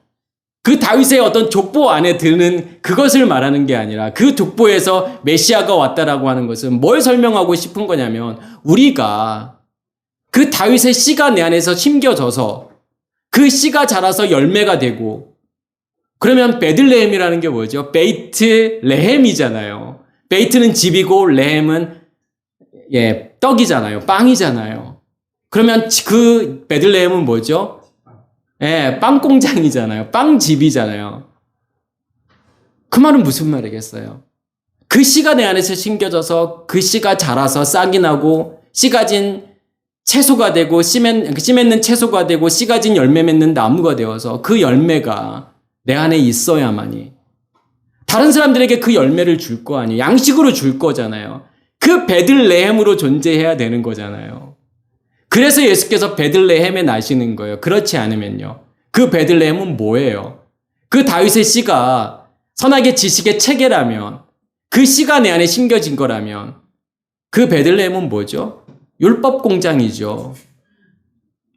그 다윗의 어떤 족보 안에 드는 그것을 말하는 게 아니라 그 족보에서 메시아가 왔다라고 하는 것은 뭘 설명하고 싶은 거냐면 우리가 그 다윗의 씨가 내 안에서 심겨져서 그 씨가 자라서 열매가 되고, 그러면 베들레헴이라는 게 뭐죠? 베이트 레헴이잖아요. 베이트는 집이고 레헴은 떡이잖아요. 빵이잖아요. 그러면 그 베들레헴은 뭐죠? 빵 공장이잖아요. 빵집이잖아요. 그 말은 무슨 말이겠어요? 그 씨가 내 안에서 심겨져서 그 씨가 자라서 싹이 나고 씨 가진 채소가 되고 씨 맺는 채소가 되고 씨 가진 열매 맺는 나무가 되어서 그 열매가 내 안에 있어야만이 다른 사람들에게 그 열매를 줄 거 아니에요. 양식으로 줄 거잖아요. 그 베들레헴으로 존재해야 되는 거잖아요. 그래서 예수께서 베들레헴에 나시는 거예요. 그렇지 않으면요. 그 베들레헴은 뭐예요? 그 다윗의 씨가 선하게 지식의 체계라면, 그 씨가 내 안에 심겨진 거라면 그 베들레헴은 뭐죠? 율법 공장이죠.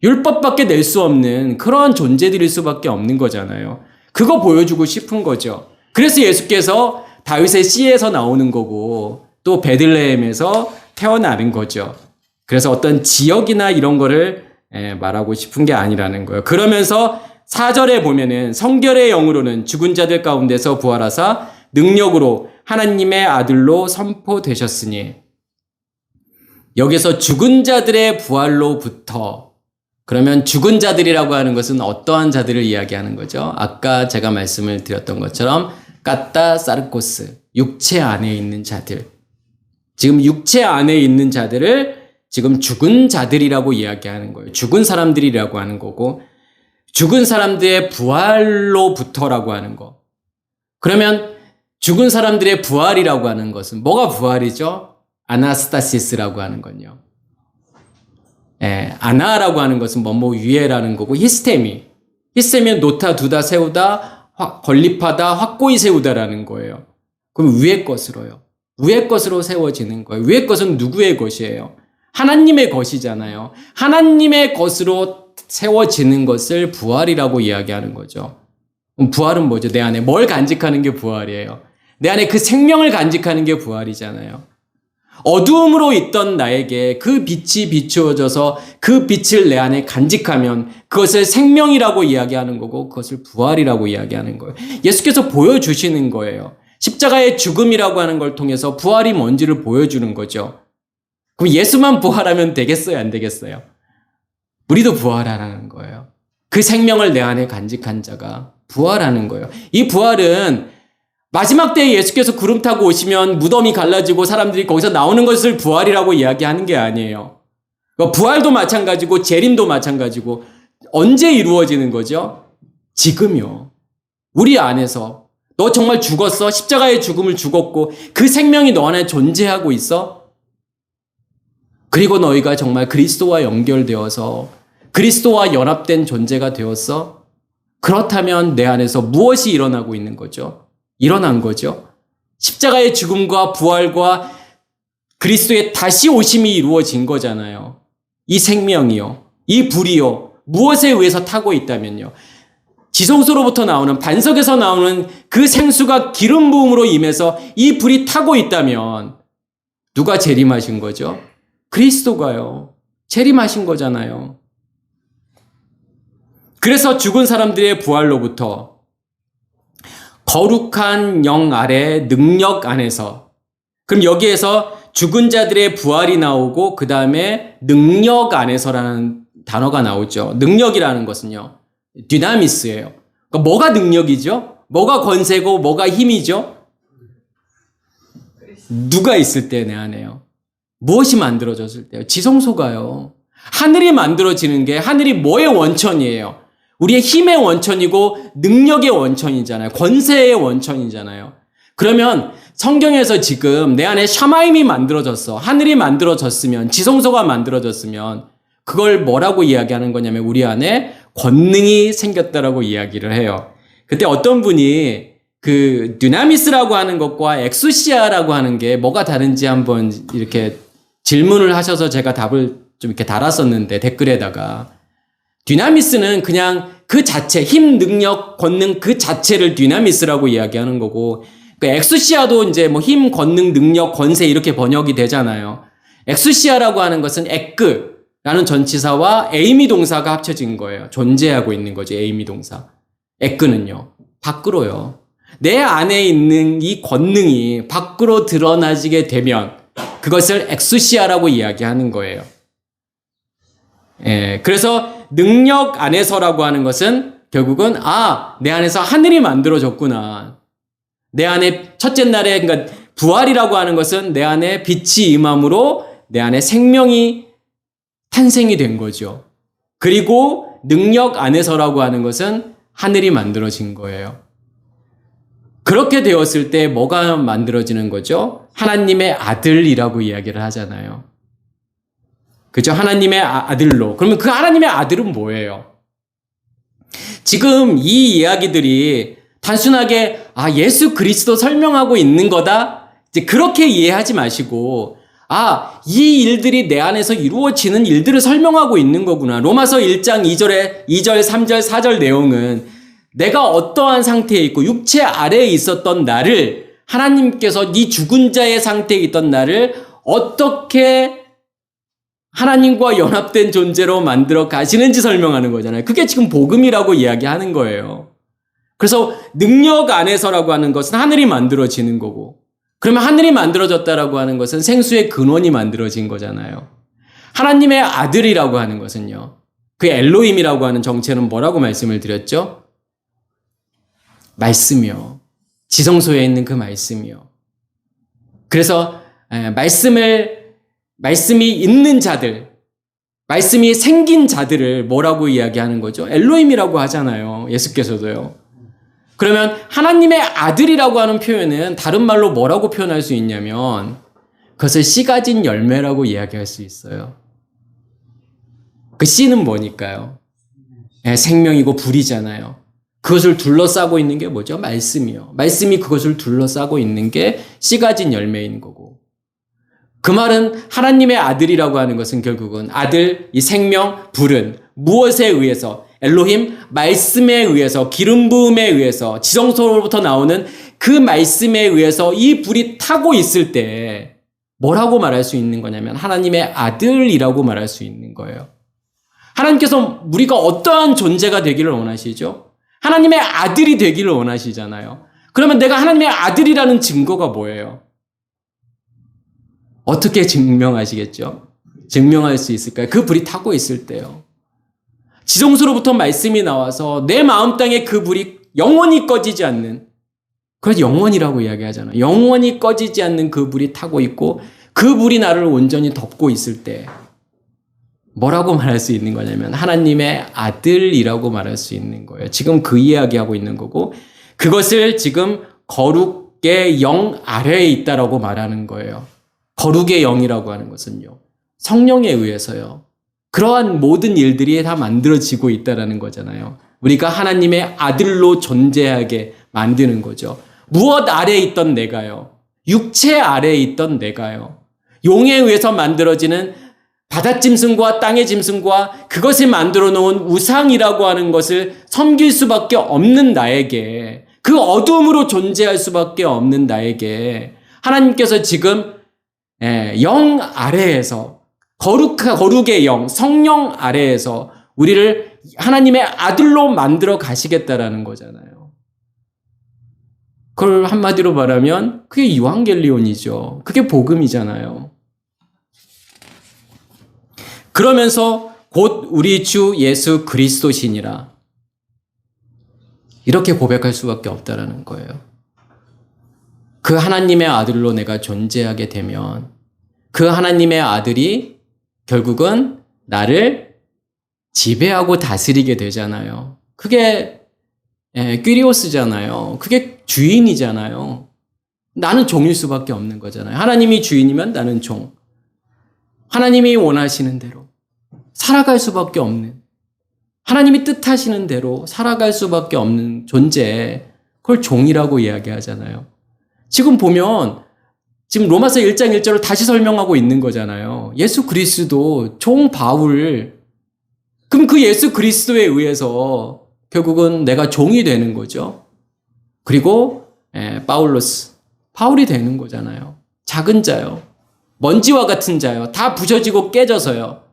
율법밖에 낼 수 없는 그러한 존재들일 수밖에 없는 거잖아요. 그거 보여주고 싶은 거죠. 그래서 예수께서 다윗의 씨에서 나오는 거고 또 베들레헴에서 태어나는 거죠. 그래서 어떤 지역이나 이런 거를 말하고 싶은 게 아니라는 거예요. 그러면서 4절에 보면은 성결의 영으로는 죽은 자들 가운데서 부활하사 능력으로 하나님의 아들로 선포되셨으니, 여기서 죽은 자들의 부활로부터, 그러면 죽은 자들이라고 하는 것은 어떠한 자들을 이야기하는 거죠? 아까 제가 말씀을 드렸던 것처럼 까따 사르코스, 육체 안에 있는 자들. 지금 육체 안에 있는 자들을 지금 죽은 자들이라고 이야기하는 거예요. 죽은 사람들이라고 하는 거고, 죽은 사람들의 부활로부터라고 하는 거. 그러면 죽은 사람들의 부활이라고 하는 것은 뭐가 부활이죠? 아나스타시스라고 하는 건요. 아나라고 하는 것은 뭐뭐 위에라는 거고, 히스테미는 놓다, 두다, 세우다, 건립하다, 확고히 세우다라는 거예요. 그럼 위의 것으로요. 위의 것으로 세워지는 거예요. 위의 것은 누구의 것이에요? 하나님의 것이잖아요. 하나님의 것으로 세워지는 것을 부활이라고 이야기하는 거죠. 그럼 부활은 뭐죠? 내 안에 뭘 간직하는 게 부활이에요? 내 안에 그 생명을 간직하는 게 부활이잖아요. 어두움으로 있던 나에게 그 빛이 비추어져서 그 빛을 내 안에 간직하면 그것을 생명이라고 이야기하는 거고, 그것을 부활이라고 이야기하는 거예요. 예수께서 보여주시는 거예요. 십자가의 죽음이라고 하는 걸 통해서 부활이 뭔지를 보여주는 거죠. 그럼 예수만 부활하면 되겠어요? 안 되겠어요? 우리도 부활하라는 거예요. 그 생명을 내 안에 간직한 자가 부활하는 거예요. 이 부활은 마지막 때에 예수께서 구름 타고 오시면 무덤이 갈라지고 사람들이 거기서 나오는 것을 부활이라고 이야기하는 게 아니에요. 부활도 마찬가지고 재림도 마찬가지고, 언제 이루어지는 거죠? 지금요. 우리 안에서. 너 정말 죽었어? 십자가의 죽음을 죽었고 그 생명이 너 안에 존재하고 있어? 그리고 너희가 정말 그리스도와 연결되어서 그리스도와 연합된 존재가 되었어? 그렇다면 내 안에서 무엇이 일어나고 있는 거죠? 일어난 거죠. 십자가의 죽음과 부활과 그리스도의 다시 오심이 이루어진 거잖아요. 이 생명이요, 이 불이요, 무엇에 의해서 타고 있다면요, 지성소로부터 나오는, 반석에서 나오는 그 생수가 기름 부음으로 임해서 이 불이 타고 있다면 누가 재림하신 거죠? 그리스도가요. 재림하신 거잖아요. 그래서 죽은 사람들의 부활로부터 거룩한 영 아래 능력 안에서, 그럼 여기에서 죽은 자들의 부활이 나오고 그 다음에 능력 안에서라는 단어가 나오죠. 능력이라는 것은요, 디나미스예요. 그러니까 뭐가 능력이죠? 뭐가 권세고 뭐가 힘이죠? 누가 있을 때 내 안에요? 무엇이 만들어졌을 때요? 지성소가요. 하늘이 만들어지는 게, 하늘이 뭐의 원천이에요? 우리의 힘의 원천이고 능력의 원천이잖아요. 권세의 원천이잖아요. 그러면 성경에서 지금 내 안에 샤마임이 만들어졌어, 하늘이 만들어졌으면, 지성소가 만들어졌으면 그걸 뭐라고 이야기하는 거냐면 우리 안에 권능이 생겼다라고 이야기를 해요. 그때 어떤 분이 그 dynamis라고 하는 것과 엑수시아라고 하는 게 뭐가 다른지 한번 이렇게 질문을 하셔서 제가 답을 좀 이렇게 달았었는데, 댓글에다가 dynamis는 그냥 그 자체, 힘, 능력, 권능 그 자체를 dynamis라고 이야기하는 거고, 그 엑수시아도 이제 뭐 힘, 권능, 능력, 권세 이렇게 번역이 되잖아요. 엑수시아라고 하는 것은 에크라는 전치사와 에이미 동사가 합쳐진 거예요. 존재하고 있는 거죠, 에이미 동사. 에크는요, 밖으로요. 내 안에 있는 이 권능이 밖으로 드러나지게 되면 그것을 엑수시아라고 이야기하는 거예요. 그래서 능력 안에서라고 하는 것은 결국은 내 안에서 하늘이 만들어졌구나. 내 안에 첫째 날에, 그러니까 부활이라고 하는 것은 내 안에 빛이 임함으로 내 안에 생명이 탄생이 된 거죠. 그리고 능력 안에서라고 하는 것은 하늘이 만들어진 거예요. 그렇게 되었을 때 뭐가 만들어지는 거죠? 하나님의 아들이라고 이야기를 하잖아요. 그죠? 하나님의 아들로. 그러면 그 하나님의 아들은 뭐예요? 지금 이 이야기들이 단순하게 예수 그리스도 설명하고 있는 거다, 이제 그렇게 이해하지 마시고, 이 일들이 내 안에서 이루어지는 일들을 설명하고 있는 거구나. 로마서 1장 2절, 3절, 4절 내용은 내가 어떠한 상태에 있고 육체 아래에 있었던 나를 하나님께서 이 죽은 자의 상태에 있던 나를 어떻게 하나님과 연합된 존재로 만들어 가시는지 설명하는 거잖아요. 그게 지금 복음이라고 이야기하는 거예요. 그래서 능력 안에서라고 하는 것은 하늘이 만들어지는 거고, 그러면 하늘이 만들어졌다라고 하는 것은 생수의 근원이 만들어진 거잖아요. 하나님의 아들이라고 하는 것은요, 그 엘로힘이라고 하는 정체는 뭐라고 말씀을 드렸죠? 말씀이요. 지성소에 있는 그 말씀이요. 그래서 말씀이 있는 자들, 말씀이 생긴 자들을 뭐라고 이야기하는 거죠? 엘로힘이라고 하잖아요. 예수께서도요. 그러면 하나님의 아들이라고 하는 표현은 다른 말로 뭐라고 표현할 수 있냐면 그것을 씨 가진 열매라고 이야기할 수 있어요. 그 씨는 뭐니까요? 생명이고 불이잖아요. 그것을 둘러싸고 있는 게 뭐죠? 말씀이요. 말씀이 그것을 둘러싸고 있는 게 씨 가진 열매인 거고. 그 말은 하나님의 아들이라고 하는 것은 결국은 아들, 이 생명, 불은 무엇에 의해서? 엘로힘, 말씀에 의해서, 기름 부음에 의해서, 지성소로부터 나오는 그 말씀에 의해서 이 불이 타고 있을 때 뭐라고 말할 수 있는 거냐면 하나님의 아들이라고 말할 수 있는 거예요. 하나님께서 우리가 어떠한 존재가 되기를 원하시죠? 하나님의 아들이 되기를 원하시잖아요. 그러면 내가 하나님의 아들이라는 증거가 뭐예요? 어떻게 증명하시겠죠? 증명할 수 있을까요? 그 불이 타고 있을 때요. 지성소로부터 말씀이 나와서 내 마음 땅에 그 불이 영원히 꺼지지 않는, 그래서 영원이라고 이야기하잖아요. 영원히 꺼지지 않는 그 불이 타고 있고 그 불이 나를 온전히 덮고 있을 때 뭐라고 말할 수 있는 거냐면 하나님의 아들이라고 말할 수 있는 거예요. 지금 그 이야기하고 있는 거고 그것을 지금 거룩의 영 아래에 있다라고 말하는 거예요. 거룩의 영이라고 하는 것은요. 성령에 의해서요. 그러한 모든 일들이 다 만들어지고 있다라는 거잖아요. 우리가 하나님의 아들로 존재하게 만드는 거죠. 무엇 아래에 있던 내가요. 육체 아래에 있던 내가요. 용에 의해서 만들어지는 바닷짐승과 땅의 짐승과 그것이 만들어 놓은 우상이라고 하는 것을 섬길 수밖에 없는 나에게, 그 어둠으로 존재할 수밖에 없는 나에게 하나님께서 지금 영 아래에서 거룩의 영, 성령 아래에서 우리를 하나님의 아들로 만들어 가시겠다라는 거잖아요. 그걸 한마디로 말하면 그게 이완겔리온이죠. 그게 복음이잖아요. 그러면서 곧 우리 주 예수 그리스도시니라. 이렇게 고백할 수밖에 없다라는 거예요. 그 하나님의 아들로 내가 존재하게 되면 그 하나님의 아들이 결국은 나를 지배하고 다스리게 되잖아요. 그게 퀴리오스잖아요. 그게 주인이잖아요. 나는 종일 수밖에 없는 거잖아요. 하나님이 주인이면 나는 종. 하나님이 원하시는 대로 살아갈 수밖에 없는, 하나님이 뜻하시는 대로 살아갈 수밖에 없는 존재, 그걸 종이라고 이야기하잖아요. 지금 보면 지금 로마서 1장 1절을 다시 설명하고 있는 거잖아요. 예수 그리스도 종 바울, 그럼 그 예수 그리스도에 의해서 결국은 내가 종이 되는 거죠. 그리고 바울이 되는 거잖아요. 작은 자요. 먼지와 같은 자요. 다 부셔지고 깨져서요.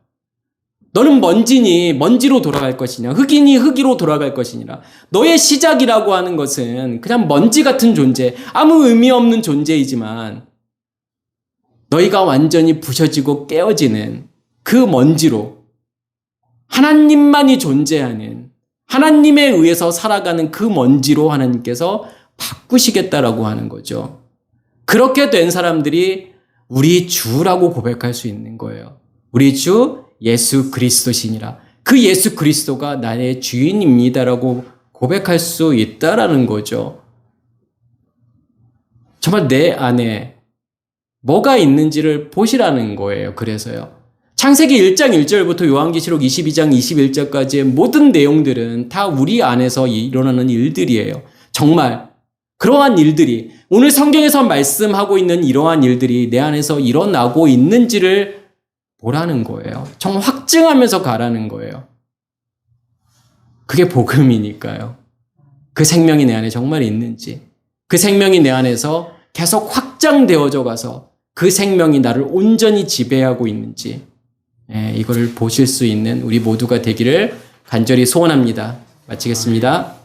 너는 먼지니 먼지로 돌아갈 것이냐, 흙이니 흙이로 돌아갈 것이니라. 너의 시작이라고 하는 것은 그냥 먼지 같은 존재, 아무 의미 없는 존재이지만 너희가 완전히 부셔지고 깨어지는 그 먼지로 하나님만이 존재하는, 하나님에 의해서 살아가는 그 먼지로 하나님께서 바꾸시겠다라고 하는 거죠. 그렇게 된 사람들이 우리 주라고 고백할 수 있는 거예요. 우리 주 예수 그리스도시니라. 그 예수 그리스도가 나의 주인입니다라고 고백할 수 있다라는 거죠. 정말 내 안에 뭐가 있는지를 보시라는 거예요. 그래서요. 창세기 1장 1절부터 요한계시록 22장 21절까지의 모든 내용들은 다 우리 안에서 일어나는 일들이에요. 정말 그러한 일들이, 오늘 성경에서 말씀하고 있는 이러한 일들이 내 안에서 일어나고 있는지를 보라는 거예요. 정말 확증하면서 가라는 거예요. 그게 복음이니까요. 그 생명이 내 안에 정말 있는지, 그 생명이 내 안에서 계속 확장되어져 가서 그 생명이 나를 온전히 지배하고 있는지 이걸 보실 수 있는 우리 모두가 되기를 간절히 소원합니다. 마치겠습니다.